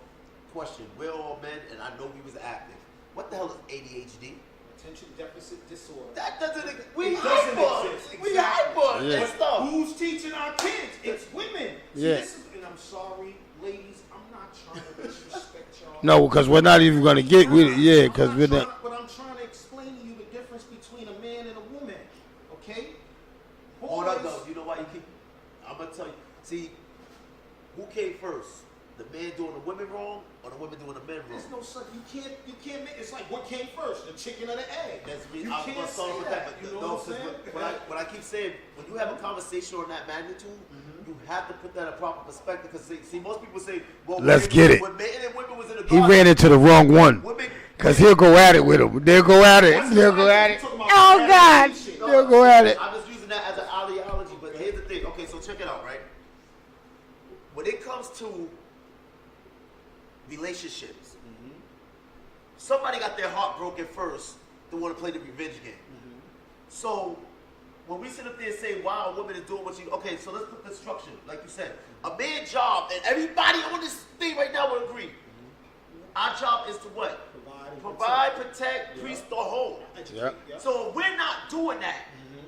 question: we're all men, and I know we was active. What the hell is ADHD? Attention deficit disorder. That doesn't. We It doesn't hyper. exist. We Exactly. hyper Yeah. and stuff. Who's teaching our kids? It's women. See, Yeah. this is, and I'm sorry, ladies. I'm not trying to disrespect y'all. No, because we're not even gonna get with it. Yeah, because I'm we're not not. trying- But I'm trying to explain to you the difference between a man and a woman. Okay? Hold up, Boys- though. You know why you keep? I'm gonna tell you. See, who came first? The man doing the women wrong, or the women doing the men wrong? There's no such. You can't make. It's like what came first, the chicken or the egg. That's me. You I'm can't gonna say start with that. But You know no, what I'm saying? what I keep saying, when you have a conversation on that magnitude, you have to put that in proper perspective. Because see, most people say, well, Let's when- get it. When men and women was in the He garden, ran into the wrong one. women. Because he'll go at it with him. They'll go at it. They'll go at it. Oh, God. They'll go at it. I'm just using that as an ideology, but here's the thing. Okay, so check it out, right? When it comes to relationships, somebody got their heart broken first to want to play the revenge game. So when we sit up there and say, wow, a woman is doing what she, okay, so let's put the structure, like you said. A man's job, and everybody on this thing right now will agree. Our job is to what? Provide, protect, priest, or hold. Yeah. So if we're not doing that,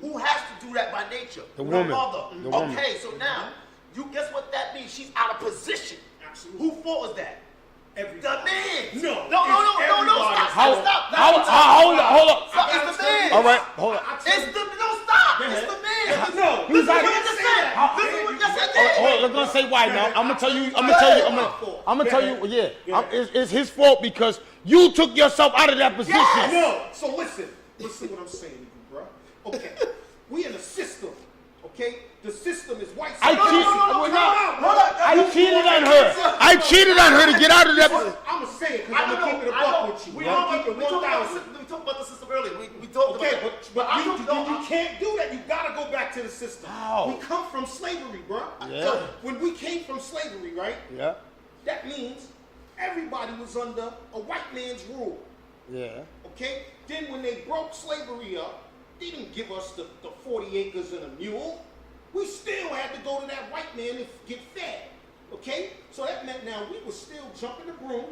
who has to do that by nature? The woman. mother. The woman. Okay, so now, you guess what that means? She's out of position. Absolutely. Who fault is that? Everybody. The man. No, No, it's stop, everybody's stop, fault. stop. Hold up. Stop, it's the man. All right, hold up. It's the, no, stop. It's the man. No, This is I what I didn't just say said. that. This is what, yes, I Oh, did. hold on, let's gonna say why now. I'm gonna tell you. Yeah, it's his fault because you took yourself out of that position. No. So listen what I'm saying to you, bro. Okay, we in a system. Okay, the system is white. I supremacy. cheated on her. I cheated on her to get out of that. I'm gonna say it because I'm gonna keep it a buck with you. We I'm gonna talked keep it 1,000. about the system earlier. We talked Okay, about but I you don't- can't do that. You gotta go back to the system. How? We come from slavery, bro. Yeah. So when we came from slavery, right? Yeah, That means everybody was under a white man's rule. yeah. Okay? Then when they broke slavery up, they didn't give us the 40 acres and a mule. We still had to go to that white man and get fed. Okay? So that meant now we were still jumping the broom.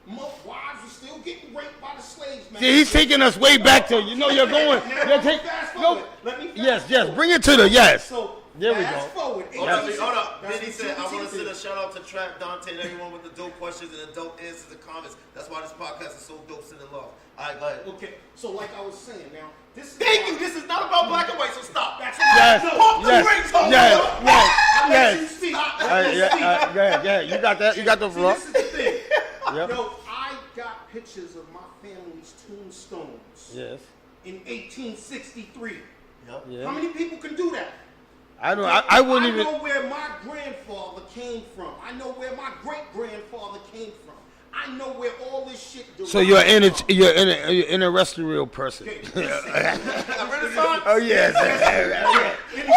Wives were still getting raped by the slaves, man. See, he's taking us way back to, you're going. Now, fast forward. Let me fast Yes, forward. bring it to the yes. So There we fast go. forward. Hold up. That's Then he what said, I want to TBT send a did. shout out to Trap, Dante, and everyone with the dope questions and the dope answers and comments. That's why this podcast is so dope, sending love. All right, go ahead. Okay, so like I was saying, now this is Thank why- you. This is not about black and white, so stop. That's Yes, no, yes, brakes on, yes, bro. yes, I let you yes. speak. Go ahead. You got that. You got the See, floor. this is the thing. Yep. Yo, I got pictures of my family's tombstones Yes. in 1863. Yep. Yeah. How many people can do that? I don't. I wouldn't I even. know where my grandfather came from. I know where my great grandfather came from. I know where all this shit. So you're in a real person. Okay, listen. Oh yes. Anyway,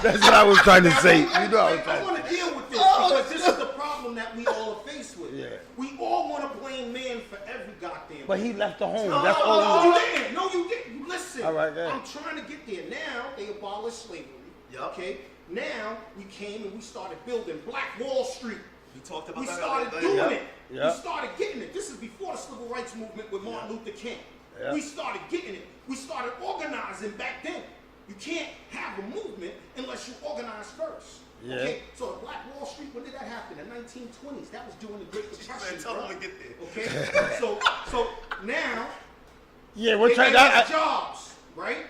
That's what I was trying to say. You know, I was I trying. want to deal with this because this is the problem that we all are faced with. Yeah. We all want to blame man for every goddamn. But he left the home. No, That's no, all. no, He you didn't. No, you didn't. Listen. All right, go ahead. I'm trying to get there. Now they abolished slavery. Yup. Okay. Now we came and we started building Black Wall Street. We talked about We that started earlier. doing Yep. it. Yep. We started getting it. This is before the civil rights movement with Martin Luther King. Yep. We started getting it. We started organizing back then. You can't have a movement unless you organize first. Yeah. Okay. So the Black Wall Street, when did that happen? The 1920s. That was during the Great Depression. Tell bro. him to get there. Okay. so now Yeah, we're They trying gave to. us jobs, right?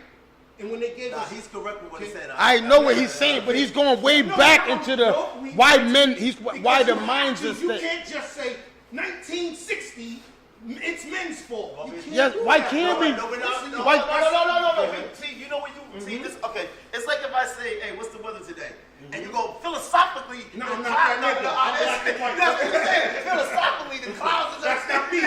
And when they gave Nah, us, he's correct with what he's saying. I know what he's saying, but he's going way back into the why men. Why the minds are. You can't just say 1960. It's men's fault. You can't Yes, do why that. can't we? No. Why- See, you know what you see this? Okay, it's like if I say, "Hey, what's the weather today?" And you go philosophically. No, the I'm not cloud- that nigga. I'm black and white. That's what I'm saying. Philosophically, the clouds are That's not me.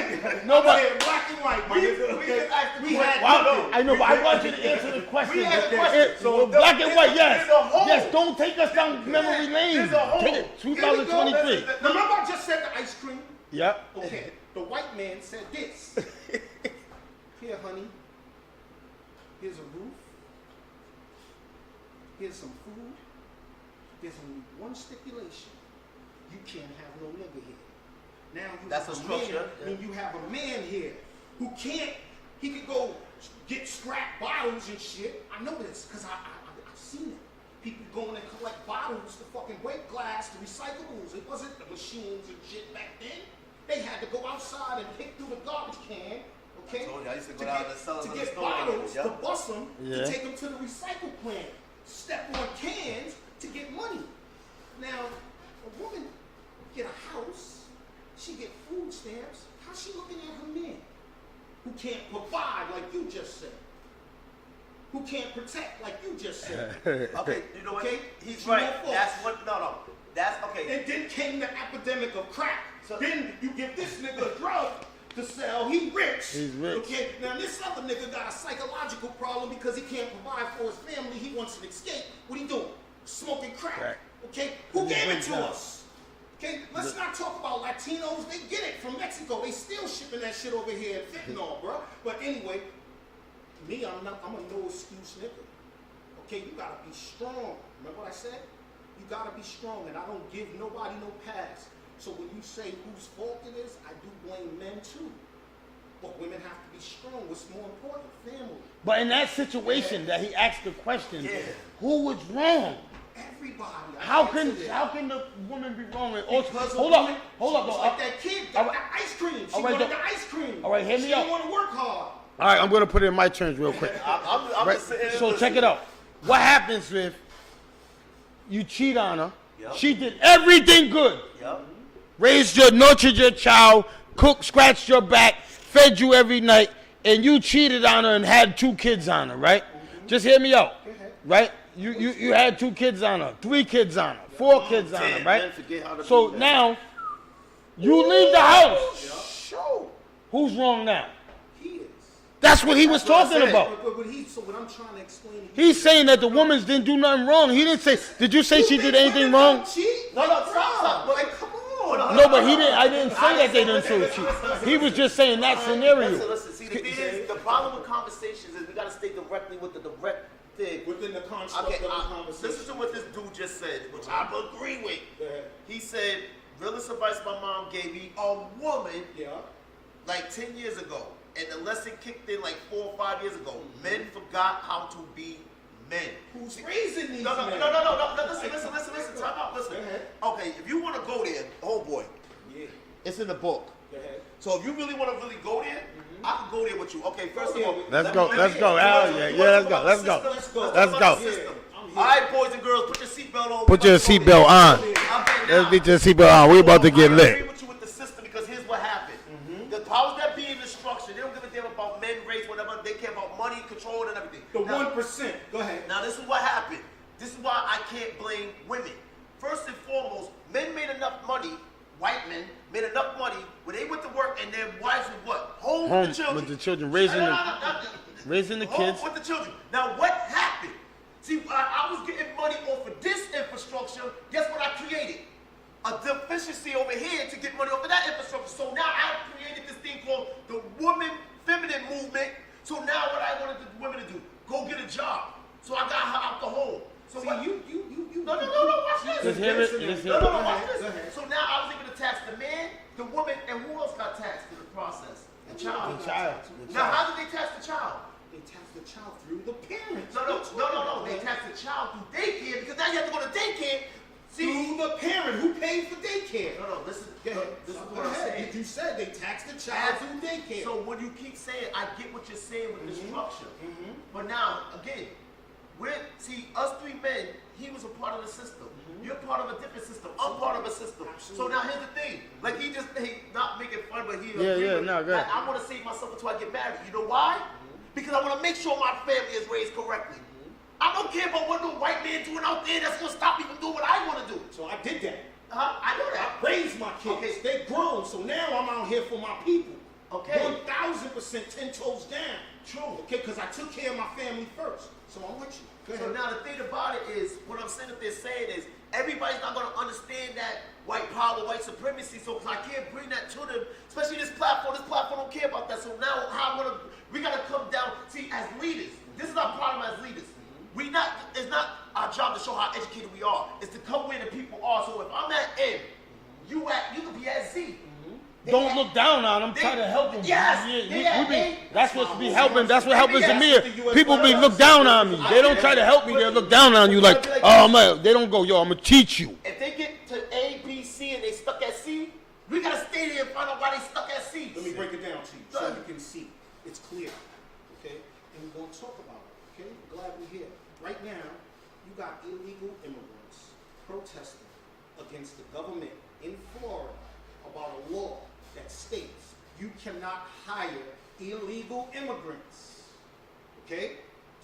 No, but- I'm saying black and white, my nigga. we just asked the We question. had Well, I know, but I want you to answer the question. We had a question. So black and white, yes. there's a hole. Yes, don't take us down memory lane. There's a hole. Take it, Here we go. 2023. Remember I just said the ice cream? Yep. Okay, the white man said this. Here, honey, here's a roof. Here's some food. There's only one stipulation. You can't have no nigga here. Now you That's have a structure, man, and you have a man here who can't, he could go get scrap bottles and shit. I know this, because I've seen it. People going and collect bottles to fucking break glass, to recyclables. It wasn't the machines and shit back then. They had to go outside and pick through the garbage can, okay? I told you, I used to go down and sell them to in the get store. bottles, Yep. to bust them, Yeah. to take them to the recycle plant. Step on cans to get money. Now, a woman get a house, she get food stamps. How's she looking at her man who can't provide like you just said? Who can't protect like you just said? Okay, you know what? Okay, He's it's right. your fault. That's what. No. That's okay. And then came the epidemic of crack. So- Then you give this nigga a drug to sell. He rich. He's rich. Okay. Now this other nigga got a psychological problem because he can't provide for his family. He wants an escape. What he doing? Smoking crack. Crack. Okay. Who gave it to breakdown. us? Okay. Let's not talk about Latinos. They get it from Mexico. They still shipping that shit over here in fentanyl, bro. But anyway, me, I'm a no excuse nigga. Okay, you gotta be strong. Remember what I said? You gotta be strong, and I don't give nobody no pass. So when you say whose fault it is, I do blame men too. But women have to be strong. What's more important? Family. But in that situation that he asked the question, Yeah. who was wrong? Everybody. I How answered it. can the woman be wrong? And also, Because of hold women, up, hold up. Just like that kid all got right. that ice cream. She All right, wanted don't- the ice cream. all right, hear me She didn't out. want to work hard. All right, I'm gonna put it in my terms real quick. I'm Right? just sitting there So listening. check it out. What happens if you cheat on her? Yep. She did everything good. Yep. Nurtured your child, cooked, scratched your back, fed you every night, and you cheated on her and had 2 kids on her, right? Just hear me out, right? You had 2 kids on her, 3 kids on her, 4 kids on her, Damn, right? man, forget how to So do that. now you leave the house. Show. Who's wrong now? He is. That's what he was what I talking said. about. So what I'm trying to explain to you. He's saying that the woman didn't do nothing wrong. He didn't say. Did you say she did anything wrong? Cheat? No, stop. Like, come on. No, but he didn't. I didn't say that they didn't do cheat. He was just saying that scenario. Listen. See, the thing is, the problem with conversations is we got to stay directly with the direct thing. Within the construct Okay, of the conversation. listen to what this dude just said, which I agree with. Go ahead. He said, realest advice my mom gave me, a woman, Yeah. like 10 years ago, and the lesson kicked in like 4 or 5 years ago. Men forgot how to be men. Who's raising these No, men? listen, time out, listen. Go ahead. Okay, if you want to go there, oh boy, Yeah. it's in the book. Go ahead. So if you really want to really go there, I can go there with you. Okay, first of all, Let's let go. me- Let's go. you Hell want to- yeah. you Yeah. want Let's to go. talk Let's about go. the system? Let's Let's talk go. about the system. Yeah, I'm here. All right, boys and girls, put your seatbelt on. Put We your about to go seatbelt there. on. Okay, Let's now, get your seatbelt on. We about to get I lit. agree with you with the system because here's what happened. The powers that be in the structure, they don't give a damn about men, race, whatever. They care about money, control, and everything. The Now- 1%. Go ahead. Now this is what happened. This is why I can't blame women. First and foremost, men made enough money, white men made enough money when they went to work and their wives would what? Home Home with the children. with the children, raising the Home kids. with the children. Now what happened? See, I was getting money off of this infrastructure. Guess what I created? A deficiency over here to get money off of that infrastructure. So now I've created this thing called the woman feminine movement. So now what I wanted the women to do, go get a job. So I got her out the home. So See, what? you. No, watch this. Let's hear it. Let's hear No, it. watch Go this. ahead. So now I was able to tax the man, the woman, and who else got taxed in the process? The child. The child. Now how did they tax the child? They tax the child through the parents. No. They tax the child through daycare because now you have to go to daycare. through the parent who paid for daycare. No, listen. Go ahead. This is Go what I'm ahead. saying. You said they taxed the child through daycare. So when you keep saying, I get what you're saying with the structure. But now, again, us three men, he was a part of the system. You're part of a different system. I'm part of a system. So now here's the thing. Like he not making fun, but he no, go ahead. I want to save myself until I get married. You know why? Because I want to make sure my family is raised correctly. I don't care about what no white man doing out there that's gonna stop me from doing what I want to do. So I did that. I know that. I raised my kids. Okay. They grown. So now I'm out here for my people. Okay. 1000% 10 toes down. True. Okay, because I took care of my family first. So I'm with you. Go ahead. So now the thing about it is, what I'm saying that they're saying is, everybody's not going to understand that white power, white supremacy, so I can't bring that to them, especially this platform don't care about that. So now we got to come down, see, as leaders, this is our problem as leaders. It's not our job to show how educated we are, it's to come where the people are. So if I'm at M, you can be at Z. Don't look down on them. Try to help them. Yes. That's what's be helping. That's what helping to me. People be look down on me. They don't try to help me. They look down on you like, oh, they don't go, yo, I'm gonna teach you. If they get to A, B, C, and they stuck at C, we gotta stay there and find out why they stuck at C. Let me break it down to you so you can see. It's clear. Okay? And we're going to talk about it. Okay? I'm glad we're here. Right now, you got illegal immigrants protesting against the government in Florida about a law that states you cannot hire illegal immigrants. Okay?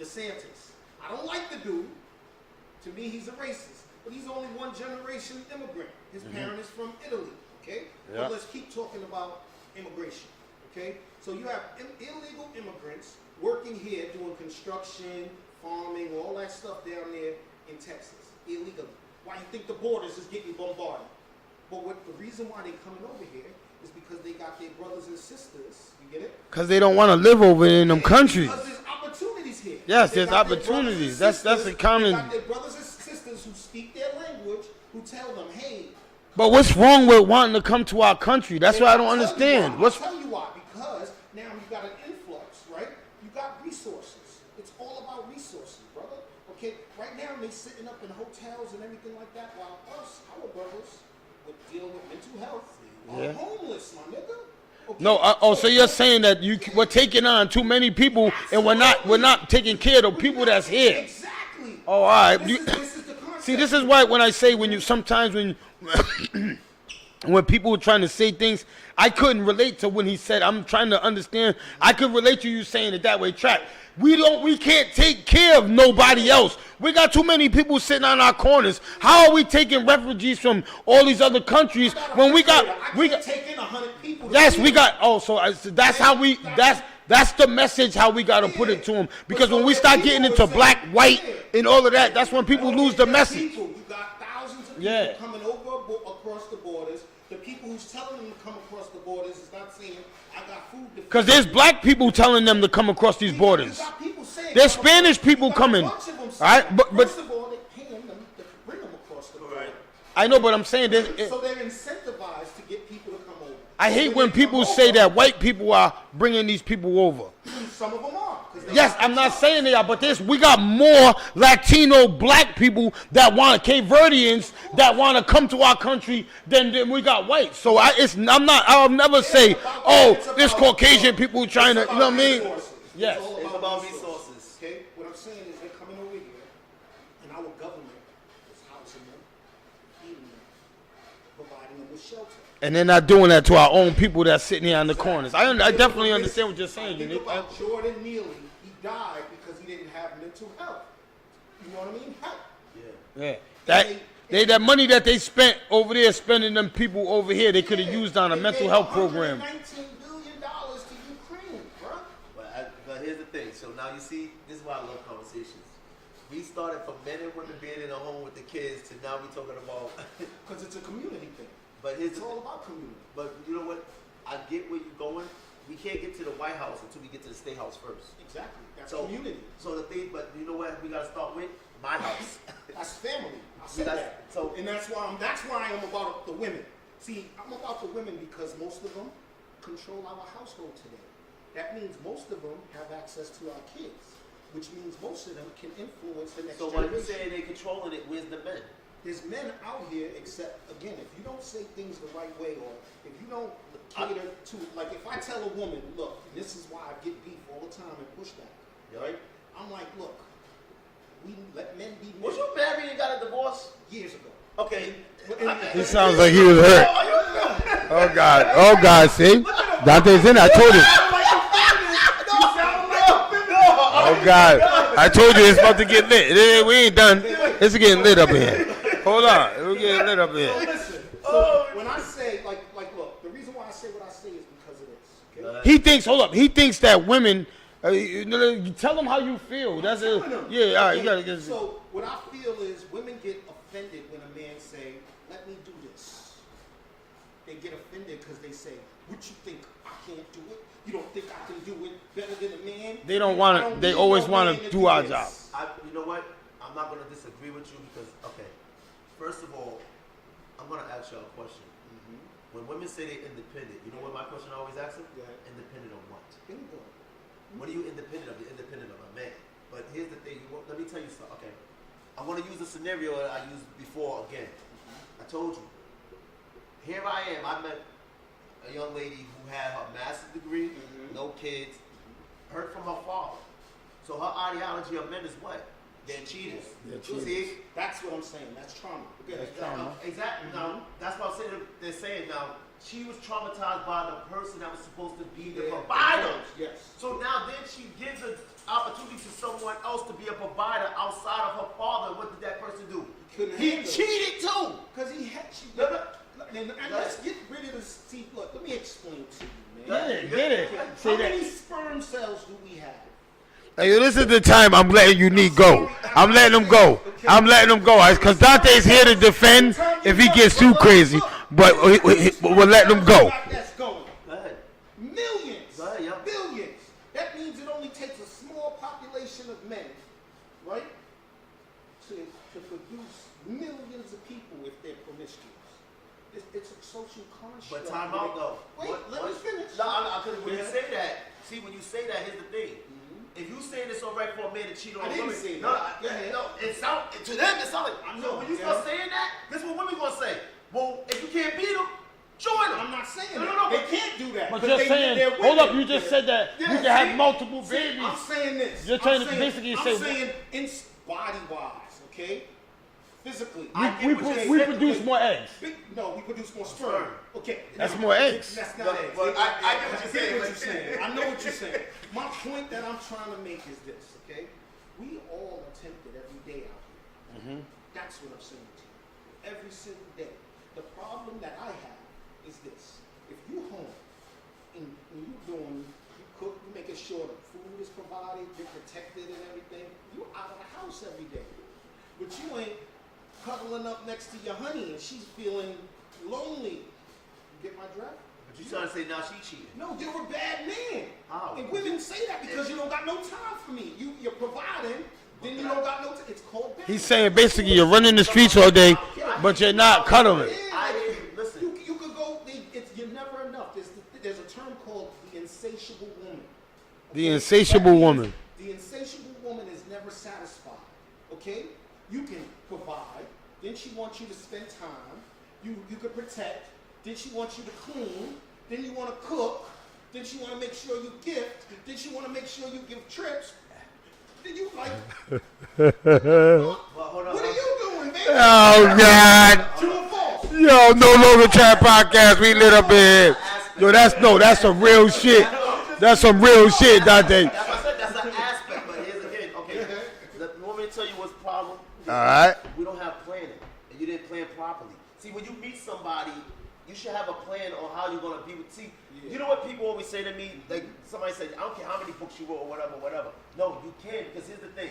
DeSantis. I don't like the dude. To me, he's a racist. But he's only one generation immigrant. His parent is from Italy. Okay? Yeah. But let's keep talking about immigration. Okay? So you have illegal immigrants working here doing construction, farming, all that stuff down there in Texas. Illegally. Why you think the borders is getting bombarded? But the reason why they're coming over here is because they got their brothers and sisters. You get it? Because they don't want to live over in them countries. Because there's opportunities here. Yes, They there's got their opportunities. brothers and That's a sisters. common. They got their brothers and sisters who speak their language, who tell them, hey. But what's wrong with wanting to come to our country? That's what I don't understand. I'll tell you why. Because now you got an influx, right? You got resources. It's all about resources, brother. Okay, right now they sitting up in hotels and everything like that, while our brothers, were dealing with mental health, are homeless, my nigga. Okay? No, so you're saying that we're taking on too many people and we're not taking care of the people that's here. Exactly. Oh, all right. This is the concept. See, this is why when I say sometimes when people were trying to say things, I couldn't relate to when he said, I'm trying to understand. I could relate to you saying it that way, Trap. We can't take care of nobody else. We got too many people sitting on our corners. How are we taking refugees from all these other countries when we got taking 100 people? yes, we got. Oh, so that's how we. That's the message how we got to put it to them. Because when we start getting into black, white, and all of that, that's when people lose the message. You got thousands of people coming over across the borders. The people who's telling them to come across the borders is not saying, I got food to feed. Because there's black people telling them to come across these borders. There's Spanish people coming. All right, but first of all, they're paying them to bring them across the border. I know, but I'm saying So they're incentivized to get people to come over. I hate when people say that white people are bringing these people over. Some of them are. Yes, I'm not saying they are, but we got more Latino black people that want Cape Verdeans that want to come to our country than we got white. So I'll never say, oh, this Caucasian people trying to, you know what I mean? Yes. It's about resources. Okay? What I'm saying is they're coming over here, and our government is housing them, feeding them, providing them with shelter. And they're not doing that to our own people that's sitting here on the corners. I definitely understand what you're saying, Think Unique. about Jordan Neely. He died because he didn't have mental health. You know what I mean? Help. Yeah. That money that they spent over there, spending them people over here, they could have used on a mental health program. $19 billion to Ukraine, bro. But here's the thing. So now you see, this is why I love conversations. We started from men and women being in a home with the kids to now we're talking about because it's a community thing. But It's all about community. But you know what? I get where you're going. We can't get to the White House until we get to the State House first. Exactly. That's community. So the thing, but you know what? We gotta start with my house. That's family. I said that. So and that's why I'm about the women. See, I'm about the women because most of them control our household today. That means most of them have access to our kids, which means most of them can influence the next so generation. when you say they're controlling it, where's the men? There's men out here, except, again, if you don't say things the right way, or if you don't cater to, like, if I tell a woman, look, and this is why I get beef all the time and pushback, right? I'm like, look, we let men be men. Was you married and got a divorce? Years ago. Okay. He sounds like he was hurt. Oh God, see? Dante's in. I told you. Oh God, I told you it's about to get lit. We ain't done. It's getting lit up in here. Hold on, we're getting lit up in here. Listen, so when I say, like, look, the reason why I say what I say is because of this. Okay? He thinks. Hold up. He thinks that women. You tell them how you feel. That's it. Yeah. All right. You gotta get. So what I feel is women get offended when a man say, "Let me do this." They get offended because they say, "What you think I can't do it? You don't think I can do it better than a man?" They don't want to. They always want to do our job. You know what? I'm not going to disagree with you because, okay, first of all, I'm going to ask y'all a question. When women say they're independent, you know what my question I always ask them? Yeah. Independent of what? Bingo. What are you independent of? You're independent of a man. But here's the thing. Let me tell you something. Okay. I want to use a scenario that I used before again. I told you. Here I am. I met a young lady who had her master's degree, no kids, heard from her father. So her ideology of men is what? They're cheaters. See? That's what I'm saying. That's trauma. Exactly. Now, that's what I'm saying. They're saying now, she was traumatized by the person that was supposed to be the provider. Yes. So now then she gives an opportunity to someone else to be a provider outside of her father. What did that person do? He cheated too. Because he had and let's get rid of this. See, look, let me explain to you, man. Get it. How many sperm cells do we have? Hey, this is the time I'm letting Unique go. I'm letting him go. I'm letting him go. Because Dante's here to defend if he gets too crazy. But we're letting him go. That's going. Go ahead. Millions. Go ahead, yeah. Billions. That means it only takes a small population of men, right, to produce millions of people if they're promiscuous. It's a social construct. But time out though. Wait, let me finish. No, when you say that, when you say that, here's the thing. If you saying it's alright for a man to cheat on a woman, it sound to them it sounds like. I know. When you start saying that, this is what women gonna say. Well, if you can't beat them, join them. I'm not saying No, that. no, They can't do that. But They're just saying, hold up, you just said that you can have multiple babies. I'm saying this. You're trying to basically say. I'm saying body-wise, okay? Physically. We produce more eggs. No, we produce more sperm. Okay. That's more eggs. That's not No, eggs. but I get what you're I saying. I know what you're saying. My point that I'm trying to make is this, okay? We all attempt it every day out here. That's what I'm saying to you. Every single day. The problem that I have is this. If you home and you cook, you making sure the food is provided, you're protected and everything, you out of the house every day. But you ain't cuddling up next to your honey and she's feeling lonely. You get my drift? But you trying to say now she cheated? No, you're a bad man. How? And women say that because you don't got no time for me. You're providing, then you don't got no time. It's called balance. He's saying basically you're running the streets all day, but you're not cuddling. Listen. You could go. You're never enough. There's a term called the insatiable woman. The insatiable woman. The insatiable woman is never satisfied. Okay? You can provide. Then she wants you to spend time. You could protect. Then she wants you to clean. Then you want to cook. Then she want to make sure you gift. Then she want to make sure you give trips. Then you like. What are you doing, baby? Oh God. True or false? Yo, No Longer Chat podcast. We lit up in here. Yo, that's some real shit. That's some real shit, Dante. That's what I said. That's an aspect. But here's again. Okay. Let me tell you what's the problem. All right. We don't have planning, and you didn't plan properly. See, when you meet somebody, you should have a plan on how you're gonna be with. See, you know what people always say to me? Like somebody said, I don't care how many books you wrote or whatever. No, you can, because here's the thing.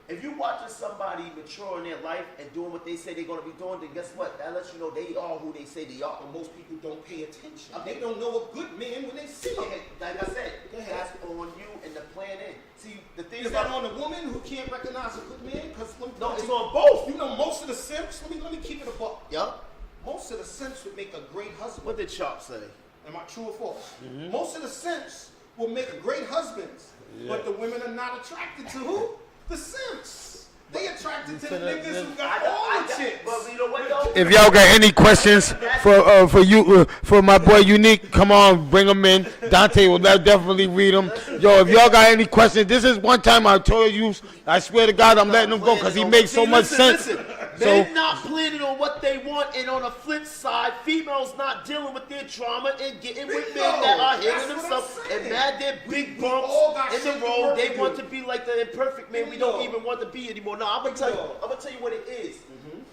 If you're watching somebody mature in their life and doing what they say they're gonna be doing, then guess what? That lets you know they are who they say they are. But most people don't pay attention. They don't know a good man when they see him. Okay, like I said, that's on you and the plan in. See, the thing Is that on the woman who can't recognize a good man? Because no, it's on both. You know, most of the simps. Let me keep it a buck. Yup. Most of the simps would make a great husband. What did Chop say? Am I true or false? Most of the simps will make great husbands, but the women are not attracted to who? The simps. They attracted to To the the- niggas who I got know, all the chicks. but you know what though? If y'all got any questions for you for my boy Unique, come on, bring them in. Dante will definitely read them. Yo, if y'all got any questions, this is one time I told you. I swear to God, I'm letting him go because he makes so much sense. Listen. So They're not planning on what they want, and on the flip side, females not dealing with their trauma and getting with men that are That's hitting what themselves I'm saying. and mad they're big We all got bumps in shit the to road. work They to want do. to be like the imperfect man we don't Bingo. even want to be anymore. No, I'm gonna tell you what it is.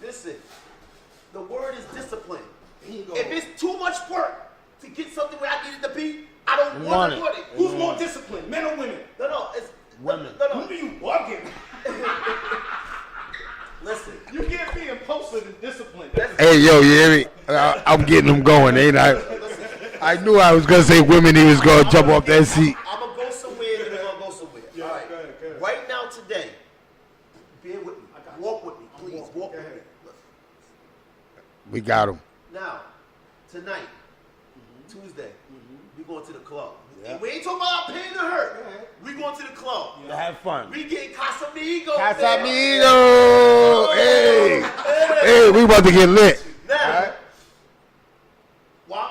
Listen, the word is discipline. Bingo. If it's too much work to get something where I need it to be, I don't Want want it. to put it. Who's more disciplined, men or women? No, it's Women. No, Who do you bugging? Listen. You can't be impulsive and disciplined. hey, yo, you hear me? I'm getting him going, ain't I? I knew I was gonna say women. He was gonna jump off that seat. I'm gonna go somewhere and we're gonna go somewhere. Yeah, All right. go ahead. Right now, today, bear with me. Walk with me, please. Walk with me. We got him. Now, tonight, Tuesday, we going to the club. Yeah. And we ain't talking about pain or hurt. Yeah. We going to the club. To have fun. We getting Casamigos. Casamigo. Hey, hey, we about to get lit. Now, while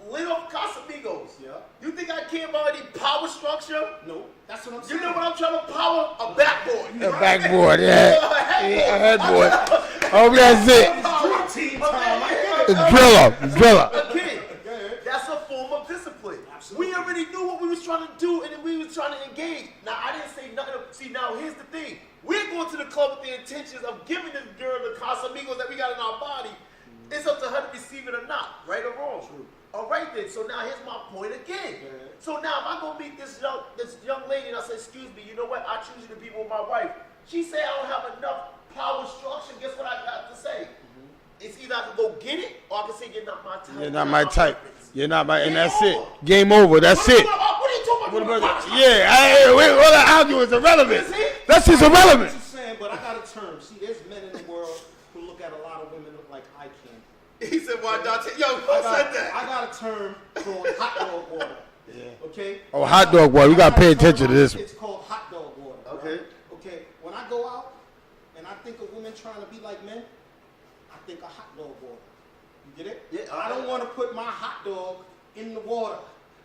I'm lit off Casamigos, Yeah. you think I care about any power structure? No, that's what I'm You saying. know what I'm trying to power? A backboard. A backboard, yeah. A headboard. Oh, that's it. Dream team time. I get it. Driller. Again, that's a form of discipline. Absolutely. We already knew what we was trying to do and we was trying to engage. Now, I didn't say nothing. See, now here's the thing. We're going to the club with the intentions of giving this girl the Casamigos that we got in our body. It's up to her to receive it or not, right or wrong. True. All right then. So now here's my point again. So now if I go meet this young lady and I say, excuse me, you know what? I choose you to be with my wife. She say I don't have enough power structure. Guess what I got to say? It's either I can go get it or I can say you're not my type. You're not my type. preference. You're not my, and Game that's it. over. Game over. That's it. What are you talking What about? about it? Yeah, hey, wait, all that arguing is irrelevant. That's just What irrelevant. you saying, but I got a term. See, there's men in the world who look at a lot of women like I can. He said, "Why Dante? Yo, who I said got, that?" I got a term called hot dog water. Yeah. Okay? Oh, hot dog water. We gotta pay attention to this one. It's called hot dog water. Okay. Right? Okay. When I go out and I think of women trying to be like men, I think of hot dog water. You get it? Yeah, I don't want to put my hot dog in the water.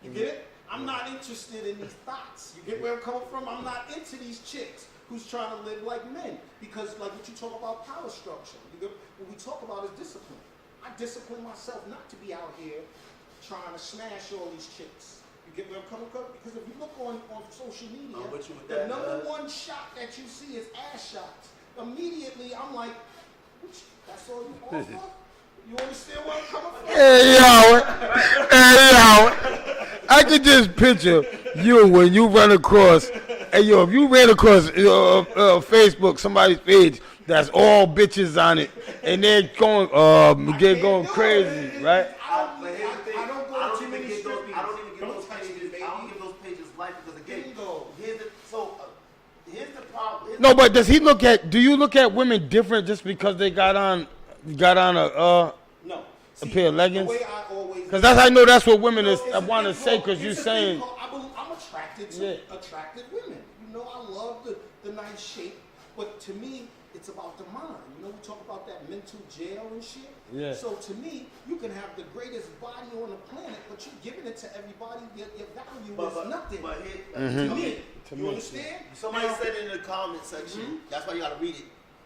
You get it? I'm not interested in these thoughts. You get where I'm coming from? I'm not into these chicks who's trying to live like men. Because like what you talk about power structure, you get, what we talk about is discipline. I discipline myself not to be out here trying to smash all these chicks. You get where I'm coming from? Because if you look on social media, I'm with you with the that, number one shot that you see is ass shots. Immediately, I'm like, that's all you offer? You understand where I'm coming from? Hey, yo. I could just picture you when you run across, hey, yo, if you ran across Facebook, somebody's page that's all bitches on it, and they're going, crazy, right? I don't go to too many give those. striptease. I don't even give Don't those touch pages. me, baby. I don't give those pages life because again, Bingo. here's the problem. No, but does he look at? Do you look at women different just because they got on a No. a pair of leggings? The way I always. Because I know that's what women is. It's I a want to thing say called- because you're it's a thing saying. called- I'm attracted to attractive women. You know, I love the nice shape, but to me, it's about the mind. You know, we talk about that mental jail and shit. Yeah. So to me, you can have the greatest body on the planet, but you're giving it to everybody. Your value is nothing. But here, to me, To you me, understand? somebody Now- said it in the comment section. That's why you gotta read it.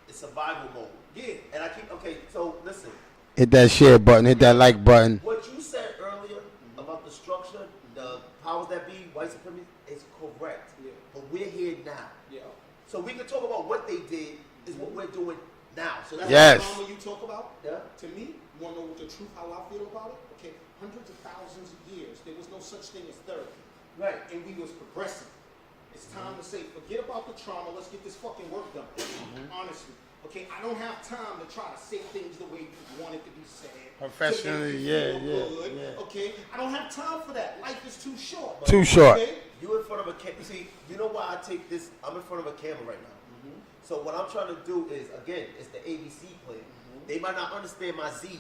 It's survival mode. Yeah. And I keep So listen, Hit that share button. Hit that like button. what you said earlier about the structure, the powers that be, white supremacy, is correct. Yeah. But we're here now. Yeah. So we can talk about what they did is what we're doing now. So that's Yes. What you talk about. Yeah. To me, you want to know what the truth, how I feel about it? Okay, hundreds of thousands of years, there was no such thing as therapy. Right. And we was progressing. It's time to say, forget about the trauma, let's get this fucking work done. Honestly. Okay, I don't have time to try to say things the way you want it to be said. Professionally, to make you feel yeah, good, yeah. Okay, I don't have time for that. Life is too short. Too short. Okay? You in front of a camera. See, you know why I take this? I'm in front of a camera right now. So what I'm trying to do is, again, it's the ABC plan. They might not understand my Z's.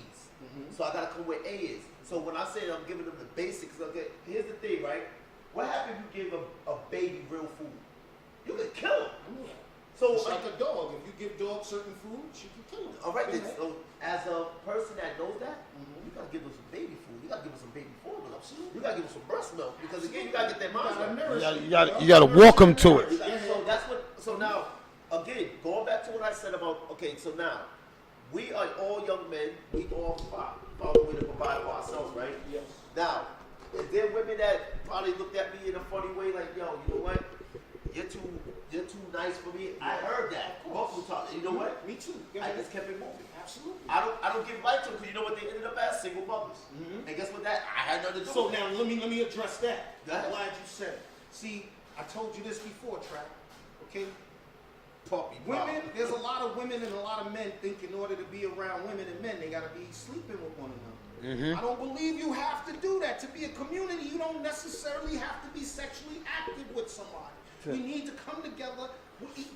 So I gotta come where A is. So when I say I'm giving them the basics, okay, here's the thing, right? What happens if you give a baby real food? You could kill him. So It's like a dog. If you give dogs certain food, she can kill them. all right, You then, know? so as a person that knows that, you gotta give them some baby food. You gotta give them some baby formula. You gotta give them some breast milk because again, you gotta get their minds gotta right. nourish You gotta walk them to it. So that's what. So now, again, going back to what I said about. Okay, so now we are all young men. We all follow the way to provide for ourselves, right? Yes. Now, is there women that probably looked at me in a funny way, like, yo, you know what? You're too nice for me. I heard that multiple times. You know what? Me too. I just kept it moving. Absolutely. I don't give life to them because you know what they ended up as? Single mothers. And guess what? That I had nothing to do So with. now let me address that. Go ahead. I'm glad you said it. See, I told you this before, Trap. Okay? Puppy Women, there's a lot of women and a lot of men think in order to be around women and men, they gotta be sleeping with one another. I don't believe you have to do that. To be a community, you don't necessarily have to be sexually active with somebody. We need to come together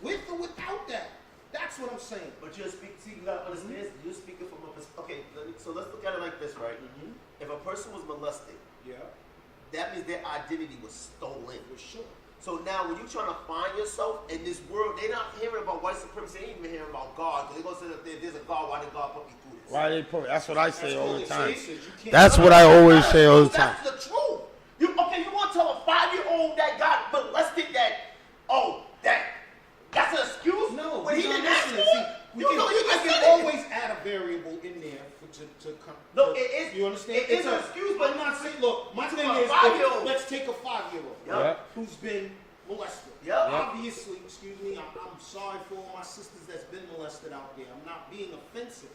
with or without that. That's what I'm saying. But you're speaking. See, you gotta understand. You're speaking from a okay. So let's look at it like this, right? If a person was molested, Yeah, that means their identity was stolen. for sure. So now, when you're trying to find yourself in this world, they're not hearing about white supremacy. They ain't even hearing about God. Because they're gonna say that there's a God. Why did God put me through this? Why they put? That's what I say That's all what the they time. say, you can't- That's what I always say all the time. That's the truth. You want to tell a 5-year-old that got molested that's an excuse? No, when he you're didn't not ask for listening. it? See, You know, you I just can said it. always add a variable in there to come. No, it is. You understand? It is an excuse, but I'm not saying. Look, my you thing talking is, about a 5-year-old. let's take a 5-year-old Yeah. who's been molested. Yeah. Obviously, excuse me. I'm sorry for all my sisters that's been molested out there. I'm not being offensive.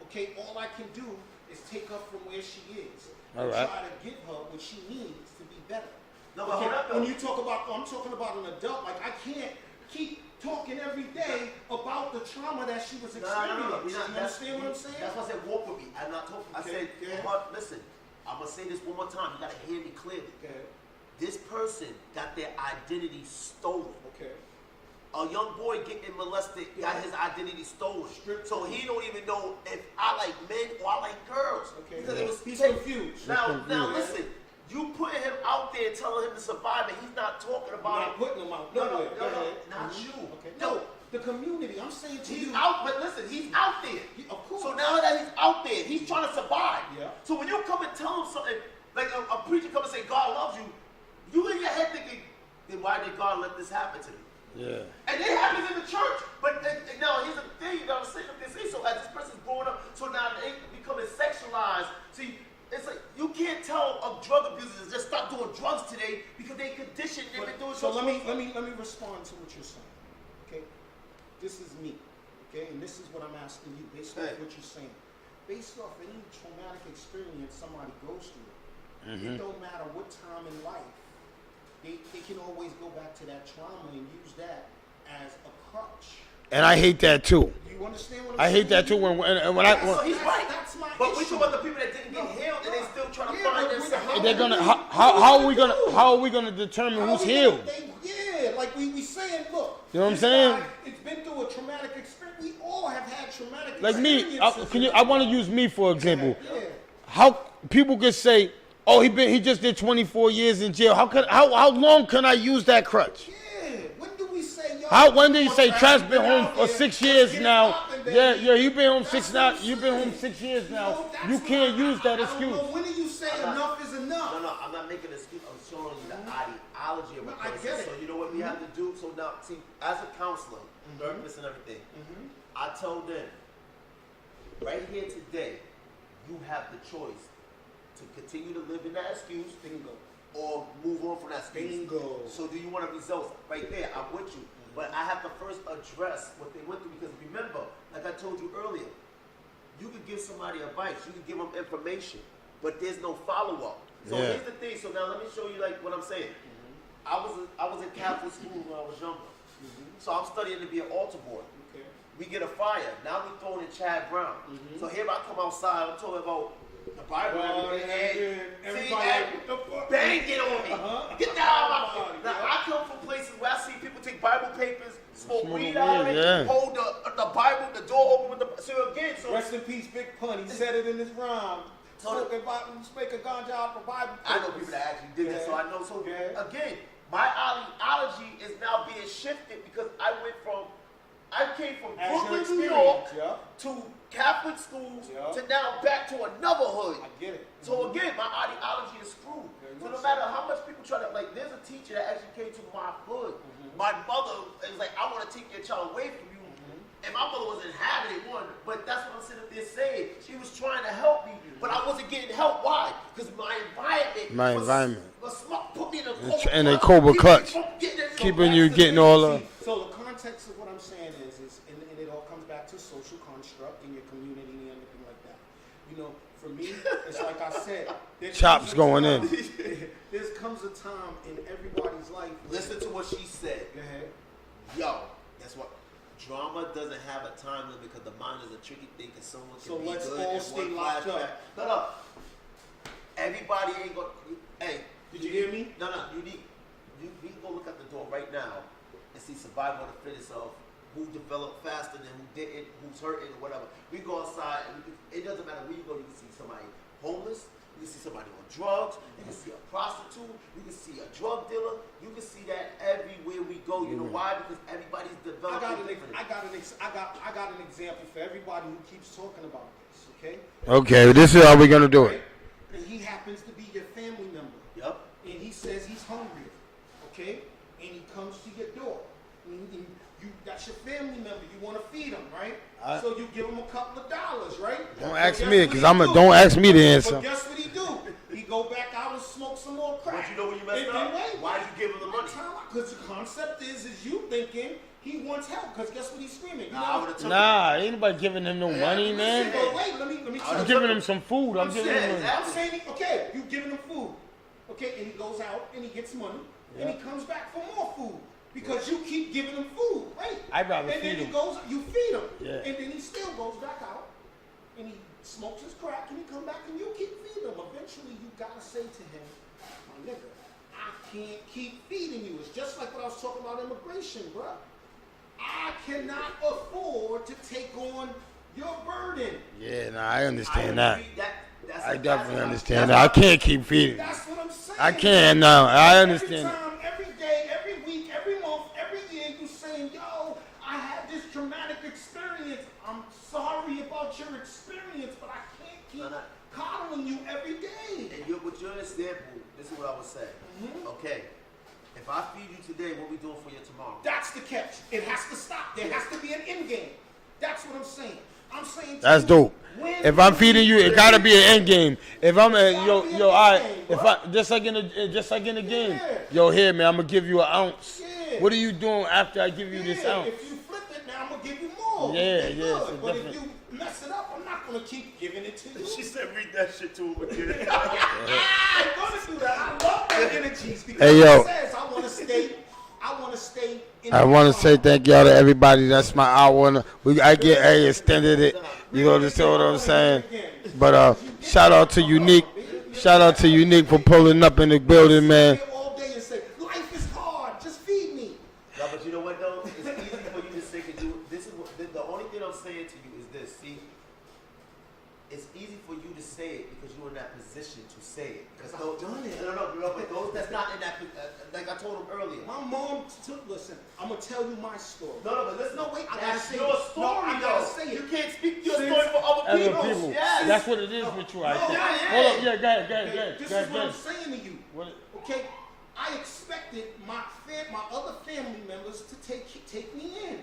Okay, all I can do is take her from where she is All and right. try to give her what she needs to be better. No, but Okay, hold up, though. when you talk about, I'm talking about an adult. Like I can't keep talking every day about the trauma that she was experiencing. No. You understand what I'm saying? That's why I said walk with me. I'm not talking. I Okay, said, yeah. but listen, I'm gonna say this one more time. You gotta hear me clearly. Okay. This person got their identity stolen. Okay. A young boy getting molested got his identity stolen. Stripped. So he don't even know if I like men or I like girls. Okay. Because it was He's taken- confused. Now listen, you putting him out there telling him to survive and he's not talking I'm about not it. putting them out. No, nowhere. Go ahead. not Mhm. you. Okay. No. No, the community. I'm saying to He's you. out, but listen, he's out there. Of course. So now that he's out there, he's trying to survive. Yeah. So when you come and tell him something, like a preacher come and say, God loves you, you in your head thinking, then why did God let this happen to me? Yeah. And it happens in the church. But now here's the thing, you gotta say what they say. So as this person's growing up, so now they becoming sexualized. See, it's like you can't tell a drug abuser to just stop doing drugs today because they conditioned they've been doing So let me so respond to what you're saying. Okay, this is me. Okay, and this is what I'm asking you based off Hey. what you're saying. Based off any traumatic experience somebody goes through, it don't matter what time in life, they can always go back to that trauma and use that as a crutch. And I hate that too. You understand what I'm I saying? hate that too. When So he's right. That's my But we issue. talk about the people that didn't get healed and they still trying to Yeah, find but themselves. they're gonna how are we gonna determine who's healed? Yeah, like we saying, look. You know what I'm this saying? guy, it's been through a traumatic experience. We all have had traumatic Like me, experiences. I want to use me for example. Yeah. How people could say, "Oh, he just did 24 years in jail." How long can I use that crutch? Yeah. When do we say, yo? When do you say Trash been home out for there, 6 years let's get it now? poppin', baby. Yeah, he been home That's 6 what now. I'm You've been home saying. 6 years now. that's You can't why use that I don't excuse. know, when do you say enough is enough? No, I'm not making an excuse. I'm showing you the ideology of a No, I person. get it. So you know what we have to do? So now, see, as a counselor, therapist and everything, I told them, right here today, you have the choice to continue to live in that excuse Bingo. or move on from that excuse. Bingo. So do you want results? Right there, I'm with you. But I have to first address what they went through because remember, like I told you earlier, you could give somebody advice, you could give them information, but there's no follow-up. So Yeah. here's the thing. So now let me show you like what I'm saying. I was in Catholic school when I was younger. So I'm studying to be an altar boy. Okay. We get a fire. Now we throwing in Chad Brown. So here I come outside. I'm talking about the Bible and everything. And Everybody see, like, what the fuck? bang it on me. Uh-huh. Get down my Everybody, Now yeah. I come from places where I see people take Bible papers, smoke Smoke weed weed, out of it, yeah. hold the Bible, the door open with the. So again, so Rest in peace, Big Pun. He said it in his rhyme. Smoking Bible, smoking ganja out for Bible. I know people that actually did that, so I know. So Yeah. again, my ideology is now being shifted because I went from Catholic schools Yeah. to now back to another hood. I get it. So again, my ideology is screwed. Very So much no so. matter how much people try to, like, there's a teacher that actually came to my hood. My mother is like, I want to take your child away from you. And my mother wasn't having it, one, but that's what I'm sitting up there saying. She was trying to help me, but I wasn't getting help. Why? Because my environment put me In a cobra clutch. So Keeping you that's the getting thing. all See, so the context of what I'm saying is and it all comes back to social construct in your community and everything like that. You know, for me, it's like I said, there Chops comes a going time- in. There comes a time in everybody's life. Listen to what she said. Go ahead. Yo, that's what. Drama doesn't have a time limit because the mind is a tricky thing and someone can So be let's good all and stay one locked flashback. up. No. Everybody ain't gonna. Hey, Did you hear me? No. We can go look at the door right now and see survival of the fittest of who developed faster than who didn't, who's hurting or whatever. We go outside and it doesn't matter where you go. You can see somebody homeless. You can see somebody on drugs. You can see a prostitute. You can see a drug dealer. You can see that everywhere we go. You know why? Because everybody's developing differently. I got an example for everybody who keeps talking about this. Okay. Okay, this is how we're gonna do it. And he happens to be your family member. Yup. And he says he's hungry, okay? And he comes to your door. And that's your family member. You want to feed him, right? So you give him a couple of dollars, right? Don't But ask guess me, what 'cause he I'ma- do? don't ask me to answer. But guess what he do? He go back out and smoke some more crack. But you know when you messed And up? then wait, Why did you give him the money? Because the concept is you thinking he wants help. Because guess what he's screaming? You Nah, I know? would have took Nah, ain't nobody giving him no money, Listen, man. but wait, let me tell I'm you. giving him some food. I'm giving saying, him. I'm saying, okay, you giving him food, okay, and he goes out and he gets money, and he comes back for more food because you keep giving him food, right? I'd rather and feed then him. he goes, you feed him, Yeah. and then he still goes back out and he smokes his crack and he come back and you keep feeding him. Eventually, you gotta say to him, my nigga, I can't keep feeding you. It's just like what I was talking about immigration, bruh. I cannot afford to take on your burden. Yeah, nah, I understand that. I definitely that's understand that. I can't keep feeding. That's what I'm saying. I can't now. I understand. Every time, every day, every week, every month, every year, you saying, "Yo, I had this traumatic experience. I'm sorry about your experience, but I can't keep coddling you every day." And with your example, this is what I would say. Okay, if I feed you today, what we doing for you tomorrow? That's the catch. It has to stop. There has to be an end game. That's what I'm saying. I'm saying. to That's you, dope. when If I'm feeding you, it gotta be an end game. If I'm Gotta be an I end game, if bro. I just like in the game. Yeah. Yo, here, man, I'm gonna give you an ounce. Yeah. What are you doing after I give you this Yeah, ounce? if you flip it now, I'm gonna give you more. Yeah, You're yeah, good. it's a But different- if you mess it up, I'm not gonna keep giving it to you. She said, read that shit to him again. I'm gonna do that. I love my energies because Hey, yo. it says I want to stay. In I the want to say grind. thank y'all to everybody. That's my hour. I extended it. You know, just what I'm saying. But shout out to Unique. Shout out to Unique for pulling up in the building, man. Sit here all day and say life is hard. Just feed me. No, but you know what though? It's easy for you to say, cause this is what, the only thing I'm saying to you is this. See, it's easy for you to say it because you're in that position to say it. Because I've done it. No, but those that's not in that. Like I told him earlier. My mom took. Listen, I'm gonna tell you my story. No, but listen. No, wait, I gotta That's say your it. story, No, I gotta though. say it. You can't speak your Since- story for other Other people. people. Yes. That's what it is with you, I think. yeah. Hold up, yeah, go ahead. This Go is what I'm ahead. saying to you. What- Okay, I expected my other family members to take me in.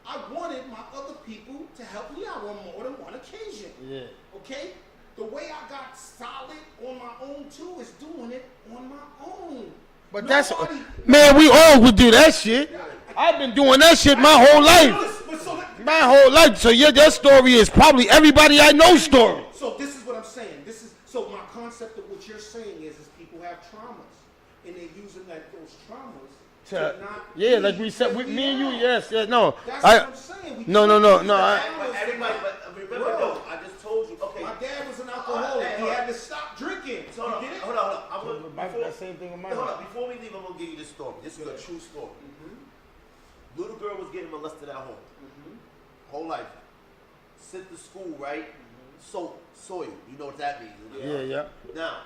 I wanted my other people to help me out on more than one occasion. Yeah. Okay, the way I got solid on my own too is doing it on my own. But that's Nobody- man, we all would do that shit. I've been doing that shit my whole life. But so, My whole life. So yeah, that story is probably everybody I know story. so this is what I'm saying. So my concept of what you're saying is people have traumas, and they're using those traumas to not. Yeah, like be we said, where me and you, are. yes, no. That's what I'm saying. We No, can't no, use no, the I- balance But everybody, but remember Bro. though, I just told you. Okay. My dad was an alcoholic. Hey, He hold on. had to stop drinking. So hold on, You get it? hold on. I'm gonna, before, same thing with mine. hold on. Before we leave, I'm gonna give you this story. This is a true story. Little girl was getting molested at home. Whole life. Sent to school, right? Soil. You know what that means. Yeah. Now,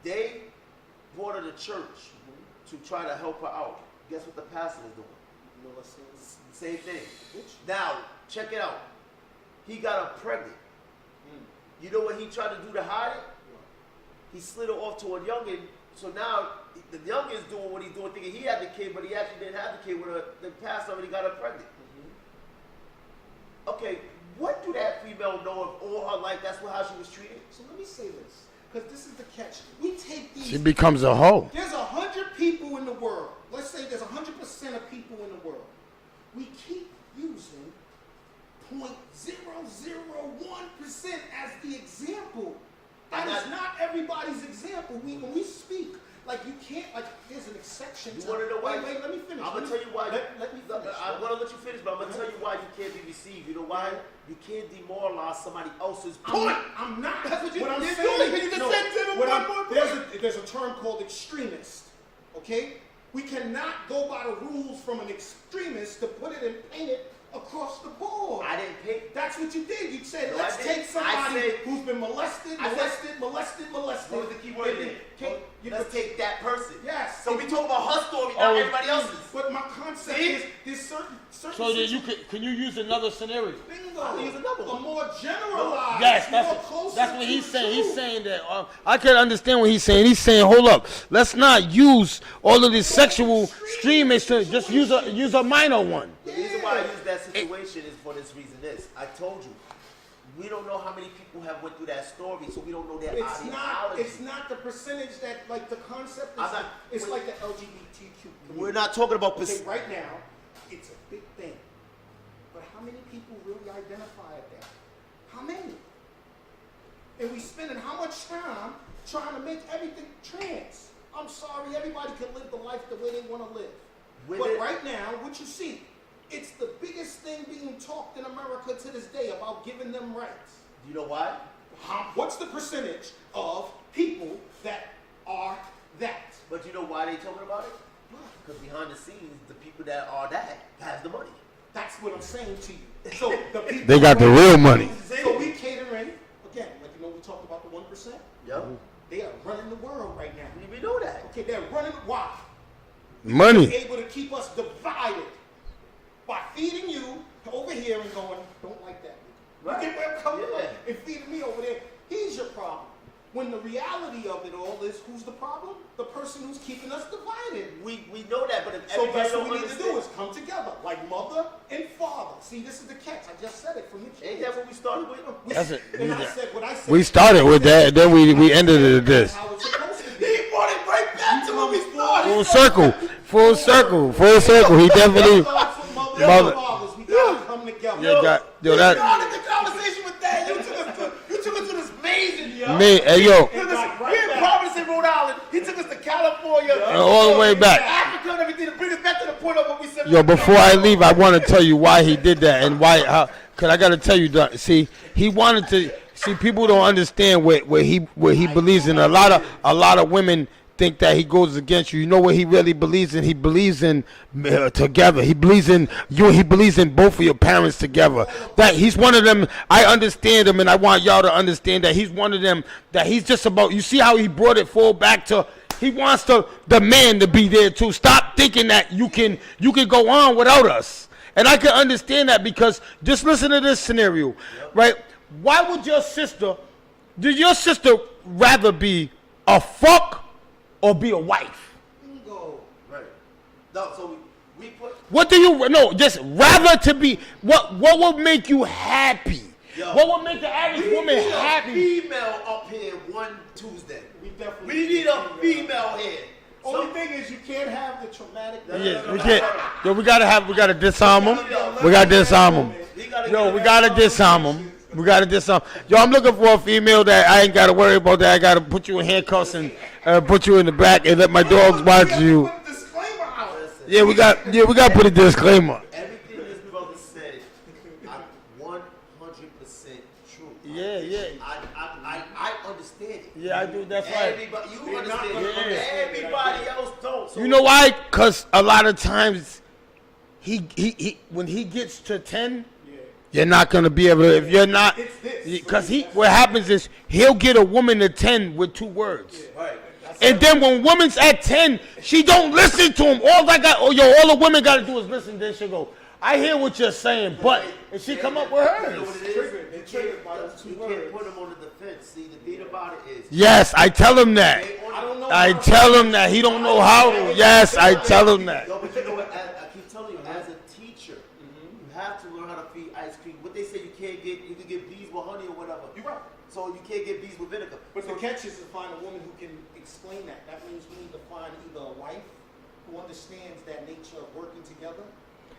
they brought her to church to try to help her out. Guess what the pastor is doing? Same thing. Now, check it out. he got her pregnant. You know what he tried to do to hide it? He slid her off to a youngin. So now the youngin's doing what he's doing, thinking he had the kid, but he actually didn't have the kid with her. The past already got her pregnant. Okay, what do that female know of all her life? That's how she was treated. So let me say this, because this is the catch. We take these. She becomes a hoe. There's 100 people in the world. Let's say there's 100% of people in the world. We keep using 0.001% as the example. That is not everybody's example. When we speak, like you can't, like there's an exception. You want to know why? Wait, let me finish. I'm gonna tell you why. Let me finish. I'm gonna let you finish, but I'm gonna tell you why you can't be received. You know why? You can't demoralize somebody else's point. I'm not. That's what I'm you're saying. doing. You just said to them what one I'm- more there's a term called extremist. Okay, we cannot go by the rules from an extremist to put it and paint it across the board. I didn't pay. That's what you did. You said, No, let's I didn't. take somebody I said- who's been molested. What was the key word in it? Let's take that person. Yes. So we talk about her story, not Oh. everybody else's. But my concept See? is there's certain So then can you use another scenario? bingo. I'll use another A one. more generalized. Yes, more closer that's what to he's the saying. He's truth. saying that I can understand what he's saying. He's saying, hold up, let's not use all of this sexual extremists to just use a minor one. The reason why I use that situation is for this reason. I told you, we don't know how many people have went through that story, so we don't know their ideology. It's not the percentage that, like, the concept is, I'm not- it's wait. like the LGBTQ community. We're not talking about Okay, right now, it's a big thing. But how many people really identify at that? How many? And we spending how much time trying to make everything trans? I'm sorry, everybody can live the life the way they want to live. But right now, what you see, it's the biggest thing being talked in America to this day about giving them rights. You know why? What's the percentage of people that are that? But you know why they talking about it? Because behind the scenes, the people that are that have the money. That's what I'm saying to you. So the people They got the real money. So we catering, again, like we talked about the 1%. Yep. They are running the world right now. We know that. Okay, they're running. Why? Money. They're able to keep us divided by feeding you over here and going, don't like that. Right. You get where I'm coming Yeah. from? And feeding me over there. He's your problem. When the reality of it all is, who's the problem? The person who's keeping us divided. We know that, but if So everybody that's don't what we need to do understand, is come together, like mother and father. See, this is the catch. I just said it from the ain't kids. that what we started with? That's it. And I said what I said. We started with that, and then we ended it at this. How it's supposed to be. He brought it right back to when we started. Full circle, full circle, full circle. He definitely. Starts with mothers Mother- and fathers. We gotta come together. Yo, that started the conversation with that. You took us to this amazing, yo. me, hey yo, We're in Providence in Rhode Island. He took us to California. and all the way back. Africa and everything to bring us back to the point of what we said. Yo, before I leave, I want to tell you why he did that and why. Cause I gotta tell you, see, he wanted to. See, people don't understand where he believes in. A lot of women think that he goes against you. You know what he really believes in? He believes in together. He believes in you. He believes in both of your parents together. That he's one of them. I understand him, and I want y'all to understand that he's one of them. That he's just about. You see how he brought it full back to. He wants the man to be there too. Stop thinking that you can go on without us. And I can understand that because just listen to this scenario, right? Why would did your sister rather be a fuck or be a wife? Bingo. Right. No, so we put. What do you, no, just rather to be, what would make you happy? Yo, What would make the average woman need happy? a female up here one Tuesday. We definitely. We need a female here. Only thing is you can't have the traumatic. Yeah, we can't. Yo, we gotta disarm him. We gotta disarm him. Yo, we gotta disarm him. We gotta disarm. Yo, I'm looking for a female that I ain't gotta worry about that. I gotta put you in handcuffs and put you in the back and let my dogs watch you. Put a disclaimer out. Yeah, we gotta put a disclaimer. Everything this brother said, 100% true. Yeah. I understand it. Yeah, I do. That's right. Everybody, you They're not understand gonna it. understand it. Everybody else don't. So You know why? Cause a lot of times, he when he gets to 10, you're not gonna be able to. If you're not, It's this. cause what happens is he'll get a woman to 10 with 2 words. Right. And then when woman's at 10, she don't listen to him. All the women gotta do is listen. Then she'll go, I hear what you're saying, but if she come up with You know hers. what it is? Triggered. They're triggered by those two You words. can't put them on the defense. See, the thing about it is, Yes, I tell him that. I don't know. I tell him that. He don't know how to. Yes, I tell him that. no, but you know what? I keep telling you, as a teacher, you have to learn how to feed ice cream. What they say, you can get bees with honey or whatever. You're right. So you can't get bees with vinegar. But the catch is to find a woman who can explain that. That means we need to find either a wife who understands that nature of working together.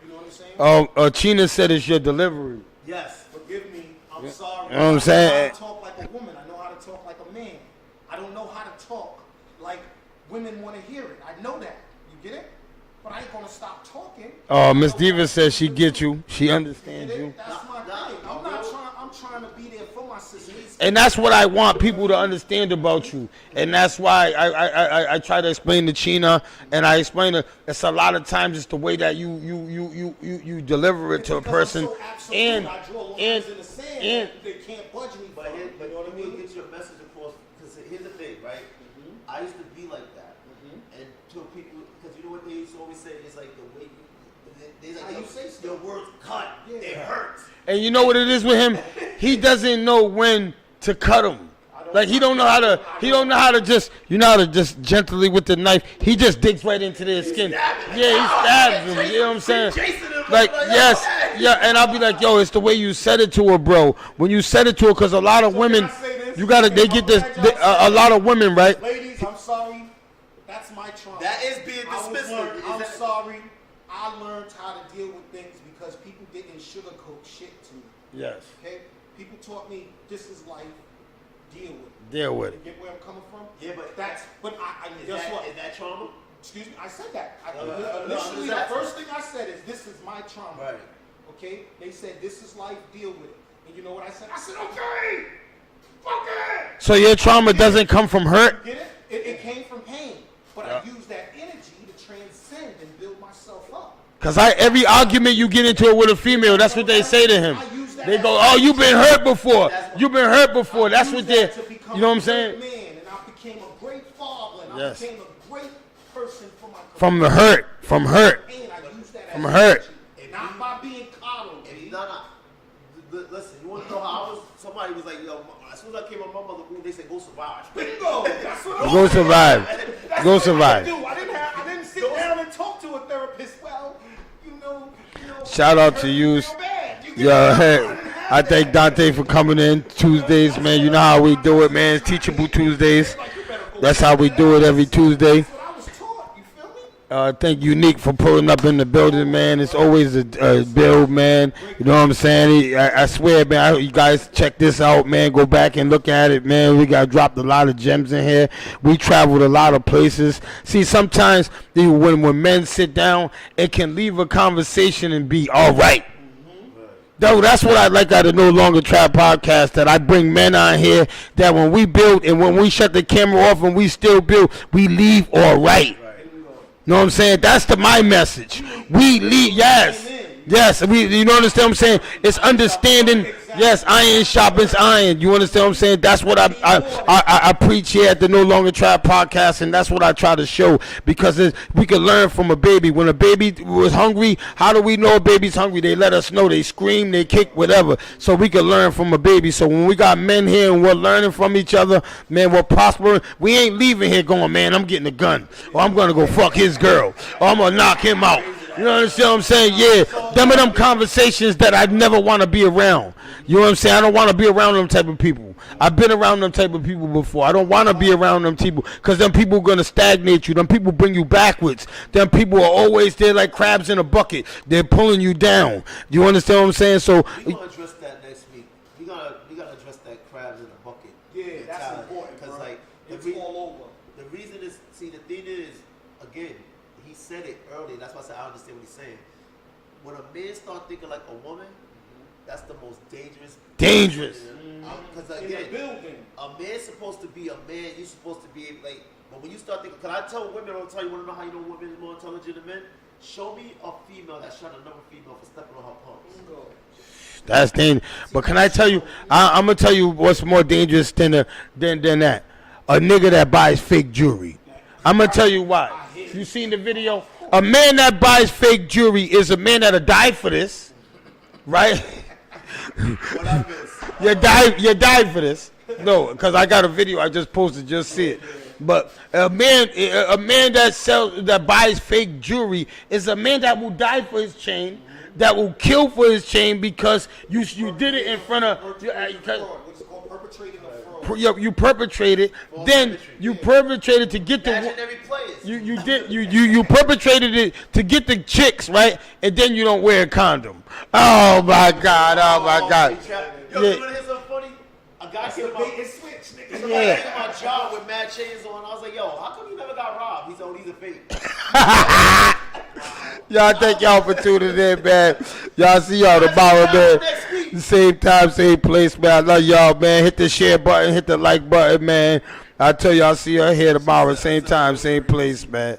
You know what I'm saying? China said it's your delivery. Yes. Forgive me. I'm sorry. You know what I'm saying? I know how to talk like a woman. I know how to talk like a man. I don't know how to talk like women want to hear it. I know that. You get it? But I ain't gonna stop talking. Miss Diva says she gets you. She understands you. That's my thing. I'm not trying. I'm trying to be there for my sisters. And that's what I want people to understand about you. And that's why I try to explain to China, and I explain to it's a lot of times it's the way that you deliver it to a person, and I draw lines and in the sand and that they can't budge me. But, From, but you know what I mean? get your message across. Because here's the thing, right? I used to be like that. And to people, because you know what they used to always say? It's like the way they like, How you say stuff. your words cut. Yeah. It hurts. and you know what it is with him? He doesn't know when to cut him. Like he don't know how to just how to just gently with the knife. He just digs right into their skin. Yeah, he stabs them. You know what I'm saying? Like yes, yeah, and I'll be like, yo, it's the way you said it to her, bro. When you said it to her, because a lot of women, they get this. A lot of women, right? Ladies, I'm sorry. That's my trauma. That is being dismissive. I'm sorry. I learned how to deal with things because people didn't sugarcoat shit to me. Yes. Okay? People taught me this is life. Deal with it. Deal with You it. get where I'm coming from? Yeah, but I is guess what? that trauma? Excuse me, I said that. no, Initially, the that's- first thing I said is this is my trauma. Right. Okay? They said this is life, deal with it. And you know what I said? I said, okay! Fuck it! So your trauma doesn't come from hurt. Get it? It came from pain. But I used that energy to transcend and build myself up. Cause every argument you get into it with a female, that's what they say to him. They go, "Oh, you've been hurt before. You've been hurt before." That's what they, you know what I'm saying? Man, and I became a great father, and Yes. I became a great person for my From the hurt, from hurt. pain. I used that From as hurt. energy, not by being coddled. Listen, you want to know how I was? Somebody was like, yo, as soon as I came out my mother's womb, they said, go survive. Bingo! That's what I Go was doing. survive. That's Go what survive. I didn't sit down and talk to a therapist. Well, you know. Shout out to you. Yo, hey, I thank Dante for coming in Tuesdays, man. You know how we do it, man. It's Teachable Tuesdays. That's how we do it every Tuesday. That's what I was taught. You feel me? Thank Unique for pulling up in the building, man. It's always a build, man. You know what I'm saying? I swear, man, you guys check this out, man. Go back and look at it, man. We got dropped a lot of gems in here. We traveled a lot of places. See, sometimes when men sit down, it can leave a conversation and be all right. Though that's what I like out of No Longer Trap podcast, that I bring men on here that when we build and when we shut the camera off and we still build, we leave all right. Know what I'm saying? That's my message. We leave, yes. Yes, you know what I'm saying? It's understanding, yes, iron sharpens iron. You understand what I'm saying? That's what I preach here at the No Longer Trap podcast, and that's what I try to show, because we can learn from a baby. When a baby was hungry, how do we know a baby's hungry? They let us know. They scream, they kick, whatever. So we can learn from a baby. So when we got men here and we're learning from each other, man, we're prospering. We ain't leaving here going, man, I'm getting a gun, or I'm going to go fuck his girl, or I'm going to knock him out. You know what I'm saying? Yeah, them are them conversations that I never want to be around. You know what I'm saying? I don't want to be around them type of people. I've been around them type of people before. I don't want to be around them people, because them people are going to stagnate you. Them people bring you backwards. Them people are always there like crabs in a bucket. They're pulling you down. You understand what I'm saying? So We're going to address that next week. We gotta address that crabs in a bucket. Yeah, that's mentality. important, Because, bro. like, It's all over. The reason is, see, the thing is, again, he said it earlier. That's why I said I understand what he's saying. When a man start thinking like a woman, that's the most dangerous. dangerous. Because In the again, building. a man's supposed to be a man. You're supposed to be like. But when you start thinking, can I tell women all the time? You want to know how you know women is more intelligent than men? Show me a female that shot another female for stepping on her pumps. That's dangerous. But can I tell you, I'm going to tell you what's more dangerous than that. A nigga that buys fake jewelry. I'm going to tell you why. You seen the video? A man that buys fake jewelry is a man that'll die for this, right? What I miss? You die for this. No, because I got a video I just posted. Just see it. But a man that buys fake jewelry is a man that will die for his chain, that will kill for his chain because you did it in front of. What's called perpetrating a fraud. You perpetrated, then you perpetrated to get the. Imaginary players. You perpetrated it to get the chicks, right? And then you don't wear a condom. Oh my God! Oh my God! Yo, Yeah. you wanna hear something funny? A guy came Bait up. and switch, nigga. Somebody Yeah. came to my job with mad chains on. I was like, yo, how come you never got robbed? He said, oh, these are fake. Y'all, thank y'all for tuning in, man. Y'all see y'all tomorrow, man. Next week. Same time, same place, man. I love y'all, man. Hit the share button, hit the like button, man. I tell y'all, see y'all here tomorrow, same time, same place, man.